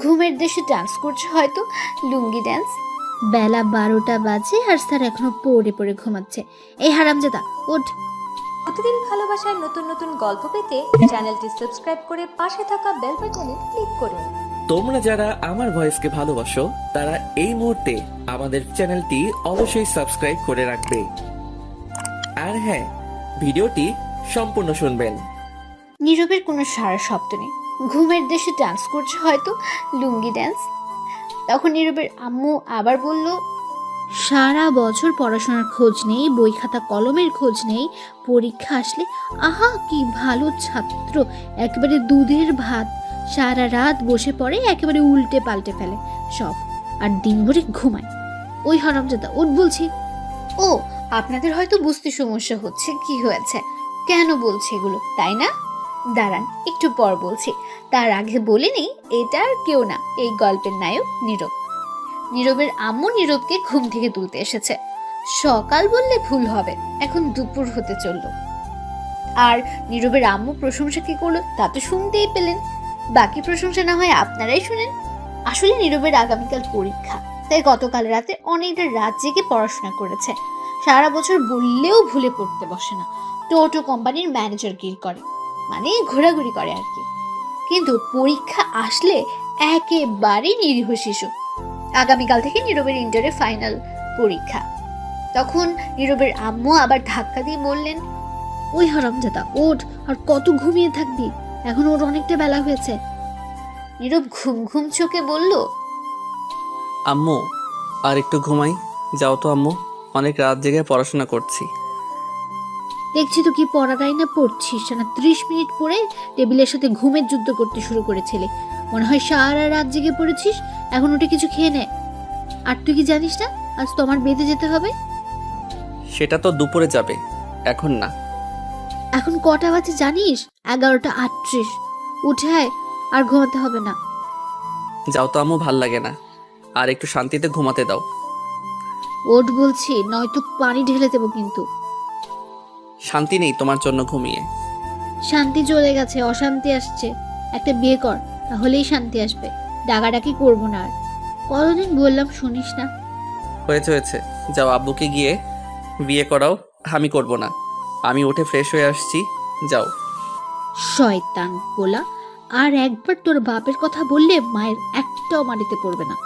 ঘুমের দেশে ডান্স করছে হয়তো, লুঙ্গি ডান্স। বেলা 12টা বাজে আর স্যার এখনো পড়ে পড়ে ঘুমাচ্ছে। এই হারামজাদা ওঠ। প্রতিদিন ভালোবাসার নতুন নতুন গল্প পেতে চ্যানেলটি সাবস্ক্রাইব করে পাশে থাকা বেল বাটনে ক্লিক করুন। তোমরা যারা আমার ভয়েসকে ভালোবাসো তারা এই মুহূর্তে আমাদের চ্যানেলটি অবশ্যই সাবস্ক্রাইব করে রাখবে। আর হ্যাঁ, ভিডিওটি সম্পূর্ণ শুনবেন। নীরবের কোনো সারা শব্দ নেই। ঘুমের দেশে ডান্স করছে হয়তো, লুঙ্গি ডান্স। তখন নীরবের আম্মু আবার বলল, সারা বছর পড়াশোনার খোঁজ নেই, বই খাতা কলমের খোঁজ নেই, পরীক্ষা আসলে আহা কি ভালো ছাত্র, একেবারে দুধের ভাত, সারা রাত বসে পড়ে, একেবারে উল্টে পাল্টে ফেলে সব, আর দিনভরে ঘুমায়। ওই হারামজাদা ওঠ বলছি। ও, আপনাদের হয়তো বুঝতে সমস্যা হচ্ছে কি হয়েছে, কেন বলছি এগুলো, তাই না? দাঁড়ান, একটু পর বলছি। তার আগে বলে নেই, এটা আর কেউ না, এই গল্পের নায়ক নীরব। নীরবের আম্মু নীরবকে ঘুম থেকে তুলতে এসেছে। সকাল বললে ভুল হবে, এখন দুপুর হতে চলল। আর নীরবের আম্মু প্রশংসা কি করলো তা তো শুনতেই পেলেন। বাকি প্রশংসা না হয় আপনারাই শুনেন। আসলে নীরবের আগামীকাল পরীক্ষা, তাই গতকাল রাতে অনেকটা রাত জেগে পড়াশোনা করেছে। সারা বছর বললেও ভুলে পড়তে বসে না। টোটো কোম্পানির ম্যানেজার গির করে, মানে ঘোরাঘুরি করে আর কি। কিন্তু পরীক্ষা আসলে একেবারেই নিরীহ শিশু। আগামীকাল থেকে নীরবের ইন্টারে ফাইনাল পরীক্ষা। তখন নীরবের আম্মু আবার ধাক্কা দিয়ে বললেন, ওই হারামজাদা ওঠ, আর কত ঘুমিয়ে থাকবি, এখন ওর অনেকটা বেলা হয়েছে। নীরব ঘুম ঘুম চোখে বলল, আম্মু আর একটু ঘুমাই, যাও তো আম্মু, অনেক রাত জেগে পড়াশোনা করছি। দেখছি তো কি পড়াটাই না পড়ছিস না, 30 মিনিট পরে টেবিলের সাথে ঘুমের যুদ্ধ করতে শুরু করেছিলি। মনে হয় সারা রাত জেগে পড়েছিস, এখন ওটা কিছু খেয়ে নে। আর তুই কি জানিস না আজ তোমার বেঁধে যেতে হবে? সেটা তো দুপুরে যাবে, এখন না। এখন কটা বাজে জানিস? 11টা 38। উঠে আয়, আর ঘুমাতে হবে না। যাও তো আম্মু, ভাল লাগে না, আর একটু শান্তিতে ঘুমাতে দাও। ওঠ বলছি, নয়তো পানি ঢেলে দেবো কিন্তু। শান্তি নেই তোমার জন্য ঘুমিয়ে। শান্তি চলে গেছে, অশান্তি আসছে। একটা বিয়ে কর, তাহলেই শান্তি আসবে। ডাকাডাকি করবো না আর। কতদিন বললাম শুনিস না। হয়েছে হয়েছে, যাও আব্বুকে গিয়ে বিয়ে করাও, আমি করব না। আমি উঠে ফ্রেশ হয়ে আসছি, যাও। শয়তান বলা, আর একবার তোর বাপের কথা বললে মায়ের একটাও মাটিতে পড়বে না।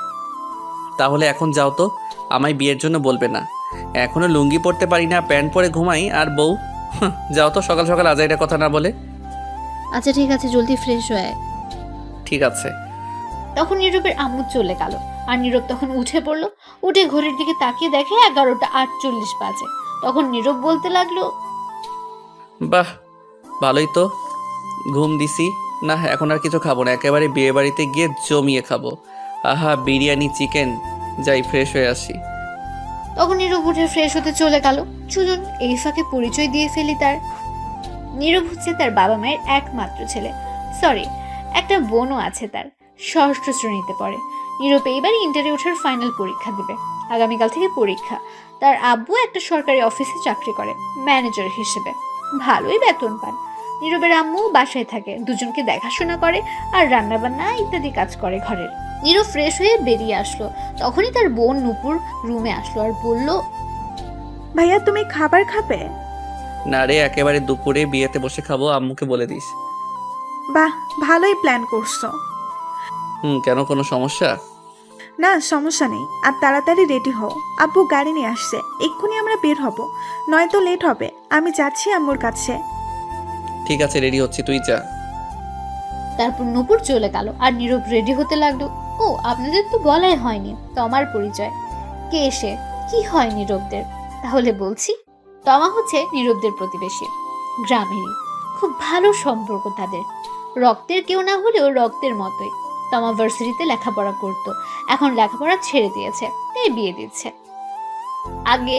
তাহলে এখন যাও তো, আমায় বিয়ের জন্য বলবে না। এখনো লুঙ্গি পরতে পারি না, প্যান্ট পরে ঘুমাই, আর বউ যাও তো সকাল সকাল আজাইরা কথা না বলে। আচ্ছা ঠিক আছে, জলদি ফ্রেশ হয়ে আয়। ঠিক আছে। তখন নীরবের আম্মু চলে গেল, আর নীরব তখন উঠে পড়লো। উঠে ঘড়ির দিকে তাকিয়ে দেখে 11টা 48 বাজে। তখন নীরব বলতে লাগলো, বাহ, ভালোই তো, ঘুম দিছি না, এখন আর কিছু খাবো না, একেবারে বিয়ে বাড়িতে গিয়ে জমিয়ে খাবো। আহা, বিরিয়ানি, চিকেন। যাই ফ্রেশ হয়ে আসি। তখন নীরব উঠে ফ্রেশ হতে চলে গেল। চলুন এই ফাঁকে পরিচয় দিয়ে ফেলি তার। নীরব হচ্ছে তার বাবা মায়ের একমাত্র ছেলে। সরি, একটা বোনও আছে তার, 6ষ্ঠ শ্রেণীতে পড়ে। নীরব এইবার ইন্টারে ওঠার ফাইনাল পরীক্ষা দেবে। আগামীকাল থেকে পরীক্ষা। তার আব্বু একটা সরকারি অফিসে চাকরি করে, ম্যানেজার হিসেবে। ভালোই বেতন পান। নীরবের আম্মু বাসায় থাকে, দুজনকে দেখাশোনা করে আর রান্নাবান্না ইত্যাদি কাজ করে ঘরের। নীরব ফ্রেশ হয়ে বেরিয়ে আসলো। তখনই তার বোন নূপুর রুমে আসলো আর বলল, ভাইয়া তুমি খাবার খাবে? না রে, একেবারে দুপুরে বিয়েতে বসে খাবো, আম্মুকে বলে দিস। বাহ, ভালোই প্ল্যান করছো। কেন, কোনো সমস্যা? না, সমস্যা নেই। আর তাড়াতাড়ি রেডি হও, আব্বু গাড়ি নিয়ে আসছে, এক্ষুনি আমরা বের হব, নয়তো লেট হবে। আমি যাচ্ছি আম্মুর কাছে। ঠিক আছে, রেডি হচ্ছি, তুই যা। তারপর নূপুর চলে গেল আর নীরব রেডি হতে লাগলো। ও, আপনাদের তো বলাই হয়নি তমার পরিচয়। কে এসে কি হয় নীরবদের? তাহলে বলছি, তমা হচ্ছে নীরবদের প্রতিবেশী, গ্রামেরই। খুব ভালো সম্পর্ক তাদের, রক্তের কেউ না হলেও রক্তের মতোই। তমা ভার্সিটিতে লেখাপড়া করত, এখন লেখাপড়া ছেড়ে দিয়েছে, তাই বিয়ে দিচ্ছে। আগে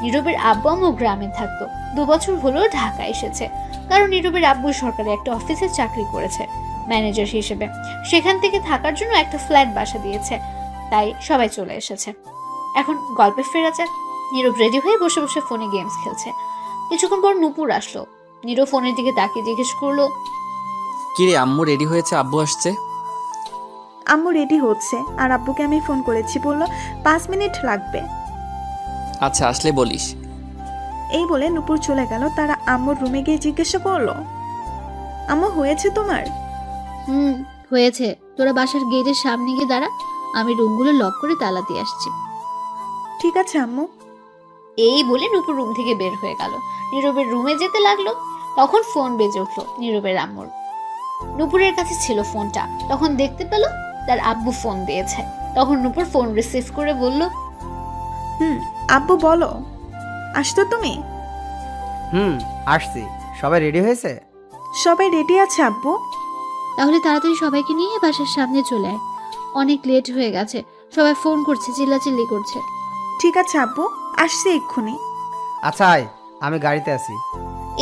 নীরবের আব্বু আম্মু গ্রামে থাকতো, 2 বছর হলো ঢাকা এসেছে, কারণ নীরবের আব্বু সরকারি একটা অফিসে চাকরি করেছে ম্যানেজার হিসেবে। সেখান থেকে থাকার জন্য একটা ফ্ল্যাট বাসা দিয়েছে, তাই সবাই চলে এসেছে। এখন গল্পে ফেরা যাক। নীরব রেডি হয়ে বসে বসে ফোনে গেমস খেলছে। কিছুক্ষণ পর নূপুর আসলো। নীরব ফোনের দিকে তাকিয়ে জিজ্ঞেস করলো, কিরে আম্মু রেডি হয়েছে, আব্বু আসছে? আম্মু রেডি হচ্ছে আর আব্বুকে আমি ফোন করেছি, বলল 5 মিনিট লাগবে। আচ্ছা আসলে বলিস। এই বলে নুপুর চলে গেল। তারা আম্মুর রুমে গিয়ে জিজ্ঞাসা করলো, আম্মু হয়েছে তোমার? হয়েছে। তোরা বাসার গেটের সামনে গিয়ে দাঁড়া, আমি রুমগুলো লক করে তালা দিয়ে আসছি। ঠিক আছে আম্মু। এই বলে নুপুর রুম থেকে বের হয়ে গেল। নীরবের রুমে যেতে লাগলো। তখন ফোন বেজে উঠলো নীরবের আম্মুর। নুপুরের কাছে ছিল ফোনটা। তখন দেখতে পেল তার আব্বু ফোন দিয়েছে। তখন নুপুর ফোন রিসিভ করে বলল, আব্বু বলো, আসতো তুমি? আসছি। সবাই রেডি হয়েছে? সবাই রেডি আছে আব্বু। তাহলে তাড়াতাড়ি সবাইকে নিয়ে বাসার সামনে চলে আয়, অনেক লেট হয়ে গেছে। সবাই ফোন করছে, চিল্লাচিল্লি করছে। ঠিক আছে আব্বু, আসছি এক্ষুনি। আচ্ছা আয়, আমি গাড়িতে আছি।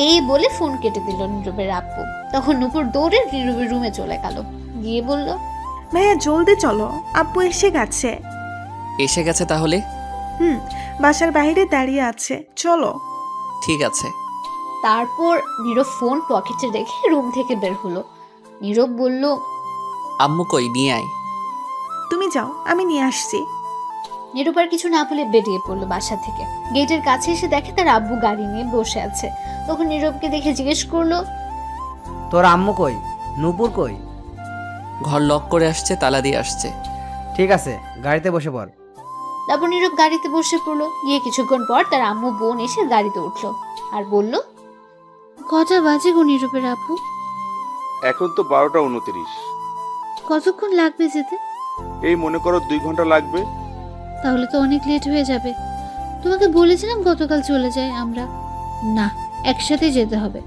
এই বলে ফোন কেটে দিল নীরবের আব্বু। তখন নুপুর দৌড়ে নীরবের রুমে চলে গেল। গিয়ে বলল, ভাইয়া জলদি চলো, আব্বু এসে গেছে। এসে গেছে তাহলে? বাসার বাইরে দাঁড়িয়ে আছে, চলো। ঠিক আছে। তারপর নীরব ফোন পকেটে রেখে রুম থেকে বের হলো। নীরব বলল, আম্মু কই, নিয়ে আয়। তুমি যাও, আমি নিয়ে আসছি। নীরব আর কিছু না বলে বেরিয়ে পড়লো বাসা থেকে। গেটের কাছে এসে দেখে তার আব্বু গাড়ি নিয়ে বসে আছে। তখন নীরবকে দেখে জিজ্ঞেস করলো, তোর আম্মু কই? নূপুর কই? ঘর লক করে আসছে, তালা দিয়ে আসছে। ঠিক আছে, গাড়িতে বসে পড়। তারপর নীরব গাড়িতে বসে পড়লো। গিয়ে কিছুক্ষণ পর তার আম্মু বোন এসে গাড়িতে উঠলো আর বলল, কটা বাজে গো নীরবের আব্বু? এখন তো 12টা 29। কতক্ষণ লাগবে যেতে? এই মনে করো 2 ঘন্টা লাগবে। তাহলে তো অনেক লেট হয়ে যাবে। তোমাকে বলেছিলাম গতকাল চলে যাই আমরা। না, একসাথে যেতে হবে।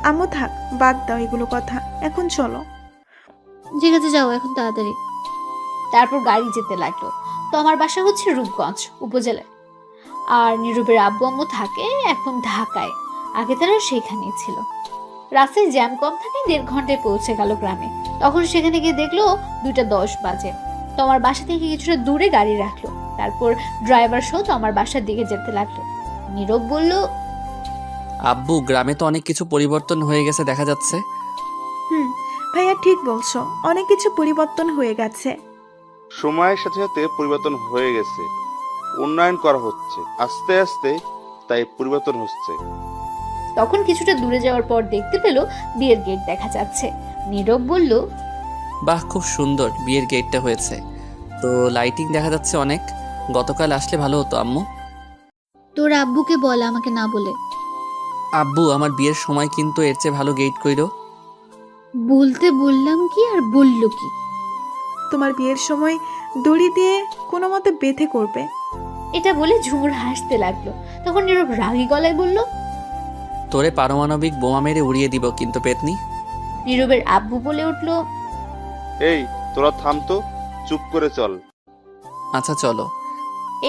আম্মু থাক, বাদ দাও এগুলো কথা, এখন চলো। ঠিক আছে, যাও এখন তাড়াতাড়ি। তারপর গাড়ি যেতে লাগলো। তো আমার বাসা হচ্ছে রূপগঞ্জ উপজেলায়। আর নীরবের আব্বু আম্মু থাকে এখন ঢাকায়। আগে তারা সেখানেই ছিল। রাস্তায় জ্যাম কম থাকে, 1.5 ঘন্টায় পৌঁছে গেল গ্রামে। তখন সেখানে গিয়ে দেখলো 2:10 বাজে। তো আমার বাসা থেকে কিছুটা দূরে গাড়ি রাখলো। তারপর ড্রাইভার সহ তো আমার বাসার দিকে যেতে লাগলো। নীরব বলল, আব্বু, গ্রামে তো অনেক কিছু পরিবর্তন হয়ে গেছে দেখা যাচ্ছে। ভাইয়া ঠিক বলছো, অনেক কিছু পরিবর্তন হয়ে গেছে। সময়ের সাথে সাথে পরিবর্তন হয়ে গেছে, উন্নয়ন করা হচ্ছে আস্তে আস্তে, তাই পরিবর্তন হচ্ছে। তখন কিছুটা দূরে যাওয়ার পর দেখতে পেল বিয়ের গেট দেখা যাচ্ছে। নীরব বলল, বাহ, খুব সুন্দর বিয়ের গেটটা হয়েছে। তো লাইটিং দেখা যাচ্ছে অনেক। গতকাল আসলে ভালো হতো আম্মু। তোর আব্বুকে বল আমাকে না বলে। আব্বু, আমার বিয়ের সময় কিন্তু এর চেয়ে ভালো গেট কইরো। বলতে বললাম কি আর বলল কি? তোমার বিয়ের সময় দড়ি দিয়ে কোনো মতে বেঁধে করবে। এটা বলে ঝুমুর হাসতে লাগলো। তখন নীরব রাগী গলায় বলল, তোরে পারমাণবিক বোমা মেরে উড়িয়ে দিব কিন্তু পেতনি। নীরবের আব্বু বলে উঠল, এই তোরা থাম তো, চুপ করে চল। আচ্ছা চলো।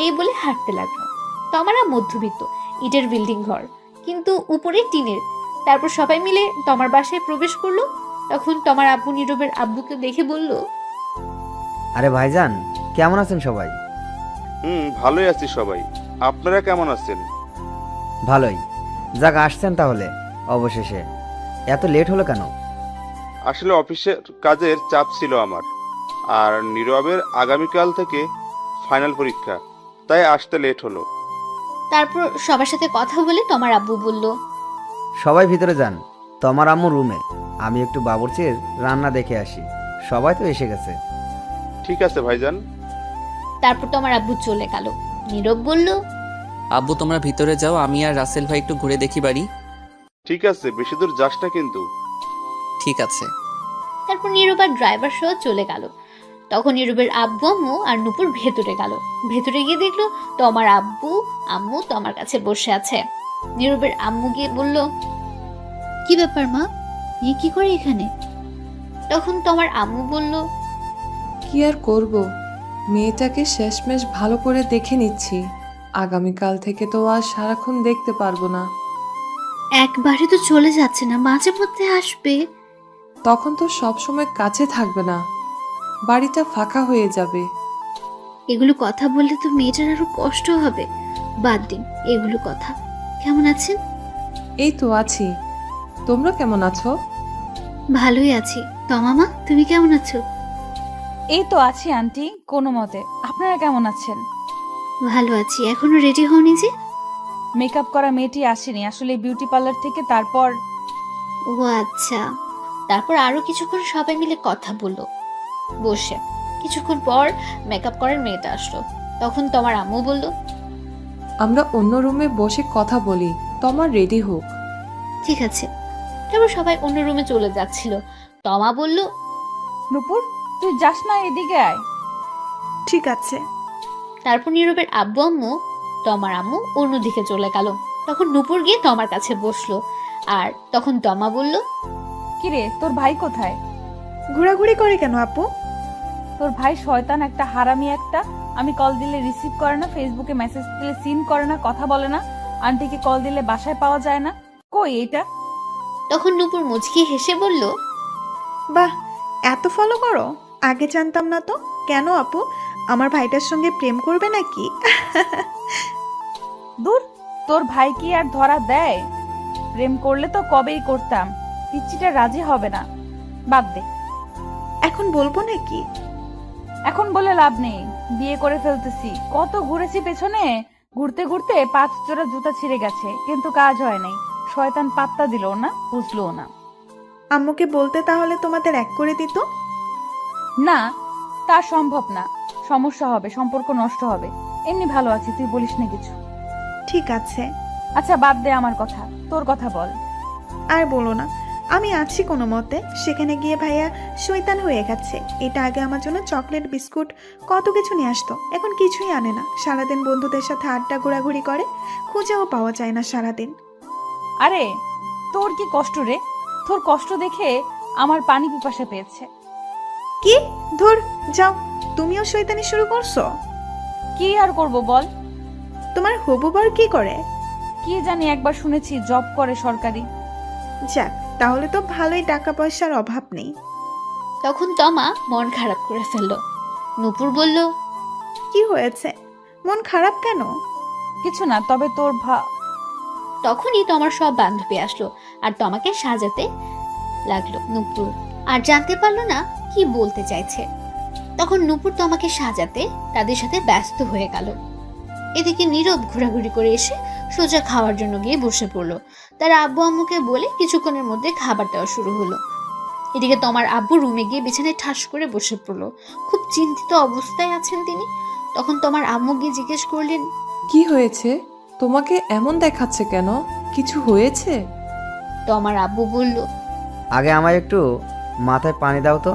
এই বলে হাঁটতে লাগলো। তমারা মধ্যবিত্ত, ইটের বিল্ডিং ঘর, কিন্তু উপরে টিনের। তারপর সবাই মিলে তমার বাসায় প্রবেশ করলো। তখন তমার আব্বু নীরবের আব্বুকে দেখে বলল, আরে ভাইজান, কেমন আছেন সবাই? ভালোই আছি সবাই। আপনারা কেমন আছেন? ভালোই। যাক, আসছেন তাহলে অবশেষে। এত লেট হলো কেন? আসলে অফিসের কাজের চাপ ছিল আমার, আর নীরবের আগামীকাল থেকে ফাইনাল পরীক্ষা, তাই আসতে লেট হলো। তারপর সবার সাথে কথা বলে তমার আব্বু বলল, সবাই ভিতরে যান, তোমার আম্মু রুমে। আমি একটু বাবুর্চির রান্না দেখে আসি। সবাই তো এসে গেছে। ঠিক আছে ভাইজান। তারপর তোমার আব্বু চলে গেল। নীরব বলল, আব্বু তোমরা ভিতরে যাও, আমি আর রাসেল ভাই একটু ঘুরে দেখি বাড়ি। ঠিক আছে, বেশি দূর যাস না কিন্তু। ঠিক আছে। তারপর নীরব আর ড্রাইভার সহ চলে গেল। তখন নীরবের আব্বু আম্মু আর নুপুর ভেতরে গেল। ভেতরে গিয়ে দেখলো তোমার আব্বু আম্মু তোমার কাছে বসে আছে। নীরবের আম্মু গিয়ে বলল, কি ব্যাপার মা, এ কি করে এখানে? তখন তোমার আম্মু বলল, কি আর করব, মেয়েটাকে শেষমেশ ভালো করে দেখে নিচ্ছি। আগামীকাল থেকে তো আর সারাক্ষণ দেখতে পারবো না। একবারে তো চলে যাচ্ছে না, মাঝে মধ্যে আসবে। তখন তো সবসময় কাছে থাকবে না, বাড়িটা ফাঁকা হয়ে যাবে। এগুলো কথা বললে তো মেয়েটার আরো কষ্ট হবে। বাদ দিন এগুলো কথা। কেমন আছেন? এই তো আছি, তোমরা কেমন আছো? ভালোই আছি। তমামা, তুমি কেমন আছো? এই তো আছি আন্টি, কোনো মতে। আপনারা কেমন আছেন? ভালো আছি। এখনো রেডি হওনি যে? মেকআপ করা মেয়েটি আসেনি আসলে বিউটি পার্লার থেকে, তারপর ও আচ্ছা। তারপর আরো কিছুক্ষণ সবাই মিলে কথা বললো বসে। কিছুক্ষণ পর মেকআপ করার মেয়েটা আসলো। তখন তোমার আম্মু বলল, আমরা অন্য রুমে বসে কথা বলি, তোমার রেডি হোক। ঠিক আছে। তারপর সবাই অন্য রুমে চলে যাচ্ছিল। তমা বলল, নূপুর তুই যাস না, এদিকে আয়। ঠিক আছে। তারপর নীরবের আব্বু আম্মু তমার আম্মু অন্যদিকে চলে গেল। তখন নূপুর গিয়ে তমার কাছে বসলো। আর তখন তমা বলল, কিরে তোর ভাই কোথায়? ঘোরাঘুরি করে কেন আপু? তোর ভাই শয়তান একটা, হারামি একটা। আমি কল দিলে রিসিভ করে না, ফেসবুকে মেসেজ দিলে সিন করে না, কথা বলে না, আন্টিকে কল দিলে বাসায় পাওয়া যায় না। কই এটা? তখন নূপুর মুচকি হেসে বলল, বাহ, এত ফলো করো? আগে জানতাম না তো। কেন আপু, আমার ভাইটার সঙ্গে প্রেম করবে নাকি? দূর, তোর ভাই কি আর ধরা দেয়? প্রেম করলে তো কবেই করতাম। পিচ্চিটা রাজি হবে না, বাদ দে। এখন বলবো নাকি? এখন বলে লাভ নেই, বিয়ে করে ফেলতেছি। কত ঘুরেছি পেছনে, ঘুরতে ঘুরতে 5 জোড়া জুতা ছিঁড়ে গেছে, কিন্তু কাজ হয় নাই। শয়তান পাত্তা দিল না, বুঝলো না। আম্মুকে বলতে তাহলে তোমাদের এক করে দিত। না, তা সম্ভব না। সমস্যা হবে, সম্পর্ক নষ্ট হবে। এমনি ভালো আছি, তুই বলিস না কিছু। ঠিক আছে। আচ্ছা বাদ দে আমার কথা, তোর কথা বল। আর বলো না, আমি আছি কোনো মতে। সেখানে গিয়ে ভাইয়া শৈতান হয়ে গেছে। এটা আগে আমার জন্য চকলেট বিস্কুট কত কিছু নিয়ে আসতো, এখন কিছুই আনে না। সারাদিন বন্ধুদের সাথে আড্ডা ঘোরাঘুরি করে, খুঁজেও পাওয়া যায় না সারাদিন। আরে তোর কি কষ্ট রে? তোর কষ্ট দেখে আমার পানি পিপাসা পেয়েছে। কি? ধুর, যাও। তুমিও শৈতানি শুরু করছো? কি আর করব বল। তোমার হবু বর কি করে? কি জানি, একবার শুনেছি জব করে সরকারি। যাক, তাহলে তো ভালোই, টাকা পয়সার অভাব নেই। তখন তমা মন খারাপ করে ফেলল। নূপুর বলল, কি হয়েছে? মন খারাপ কেন? কিছু না, তবে তোর তখনই তোমার সব বান্ধবী আসলো আর তোমাকে সাজাতে লাগলো। নূপুর আর জানতে পারলো না কি বলতে চাইছে। তখন নূপুর তোমাকে সাজাতে তাদের সাথে ব্যস্ত হয়ে গেল। এদিকে নীরব ঘোরাঘুরি করে এসে সোজা খাওয়ার জন্য গিয়ে বসে পড়লো। তার আব্বু আম্মুকে বলে কিছুক্ষণের মধ্যে খাবার দেওয়া শুরু হলো। এদিকে তোমার আব্বু রুমে গিয়ে বিছানায় ঠাস করে বসে পড়লো। খুব চিন্তিত অবস্থায় আছেন তিনি। তখন তোমার আম্মু গিয়ে জিজ্ঞেস করলেন, কি হয়েছে? তোমাকে এমন দেখাচ্ছে কেন? কিছু হয়েছে? তোমার আব্বু বলল, আগে আমায় একটু মাথায় পানি দাও তো।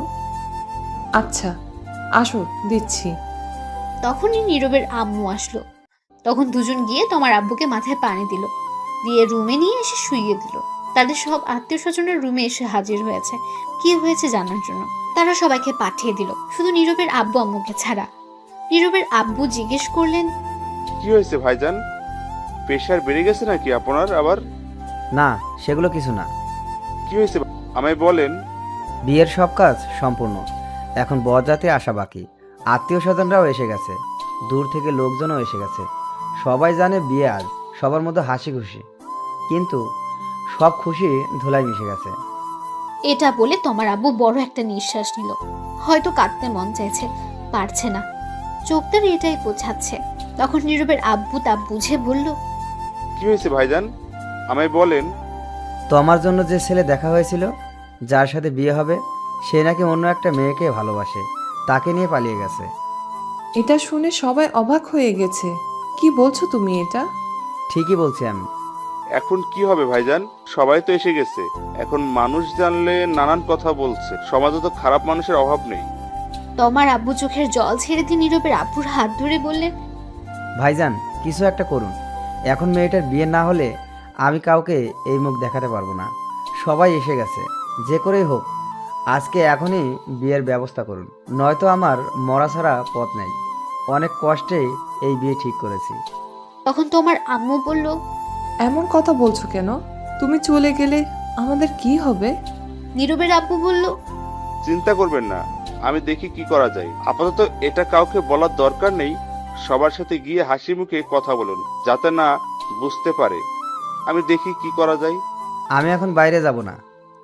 আচ্ছা, আসো, দিচ্ছি। তখনই নীরবের আম্মু আসলো। তখন দুজন গিয়ে তোমার আব্বুকে মাথায় পানি দিল, দিয়ে রুমে নিয়ে এসে শুইয়ে দিল। তাদের সব আত্মীয় স্বজনের রুমে এসে হাজির হয়েছে কি হয়েছে জানার জন্য। তারা সবাইকে পাঠিয়ে দিল, শুধু নীরবের আব্বু আম্মুকে ছাড়া। নীরবের আব্বু জিজ্ঞেস করলেন, কি হয়েছে ভাইজান? প্রেশার বেড়ে গেছে নাকি আপনার আবার? না, সেগুলো কিছু না। কি হয়েছে আমায় বলেন। বিয়ের সব কাজ সম্পূর্ণ, এখন বরযাত্রী আসা বাকি। আত্মীয় স্বজনরাও এসে গেছে, দূর থেকে লোকজনও এসে গেছে। সবাই জানে বিয়ে আজ, সবার মধ্যে হাসি খুশি, কিন্তু সব খুশি ধুলায় মিশে গেছে। এটা বলে তোমার আব্বু বড় একটা নিঃশ্বাস নিল। হয়তো কাঁদতে মন চাইছে, পারছে না, চোখ তার এটাই বোঝাচ্ছে। তখন নীরবের আব্বু তা বুঝে বলল, কি হয়েছে ভাইজান, আমায় বলেন। তো আমার জন্য যে ছেলে দেখা হয়েছিল, যার সাথে বিয়ে হবে, সে নাকি অন্য একটা মেয়েকে ভালোবাসে, তাকে নিয়ে পালিয়ে গেছে। এটা শুনে সবাই অবাক হয়ে গেছে। কি বলছো তুমি এটা? ঠিকই বলছি আমি। এখন কি হবে ভাইজান? সবাই তো এসে গেছে, এখন মানুষ জানলে নানান কথা বলছে। সমাজে তো খারাপ মানুষের অভাব নেই। তোমার আব্বু চোখের জল ছেড়ে দিয়ে নীরবের আব্বুর হাত ধরে বললেন, ভাইজান, কিছু একটা করুন। এখন মেয়েটার বিয়ে না হলে আমি কাউকে এই মুখ দেখাতে পারবো না। সবাই এসে গেছে, যে করেই হোক আজকে এখনই বিয়ের ব্যবস্থা করুন, নয়তো আমার মরা ছাড়া পথ নেই। অনেক কষ্টে এই বিয়ে ঠিক করেছি। তখন তোমার আম্মু বলল, এমন কথা বলছো কেন? তুমি চলে গেলে আমাদের কি হবে? নীরবের আব্বু বলল, চিন্তা করবেন না, আমি দেখি কি করা যায়। আপাতত এটা কাউকে বলার দরকার নেই। সবার সাথে গিয়ে হাসি মুখে কথা বলুন, যাতে না বুঝতে পারে। আমি দেখি কি করা যায়। আমি এখন বাইরে যাব না,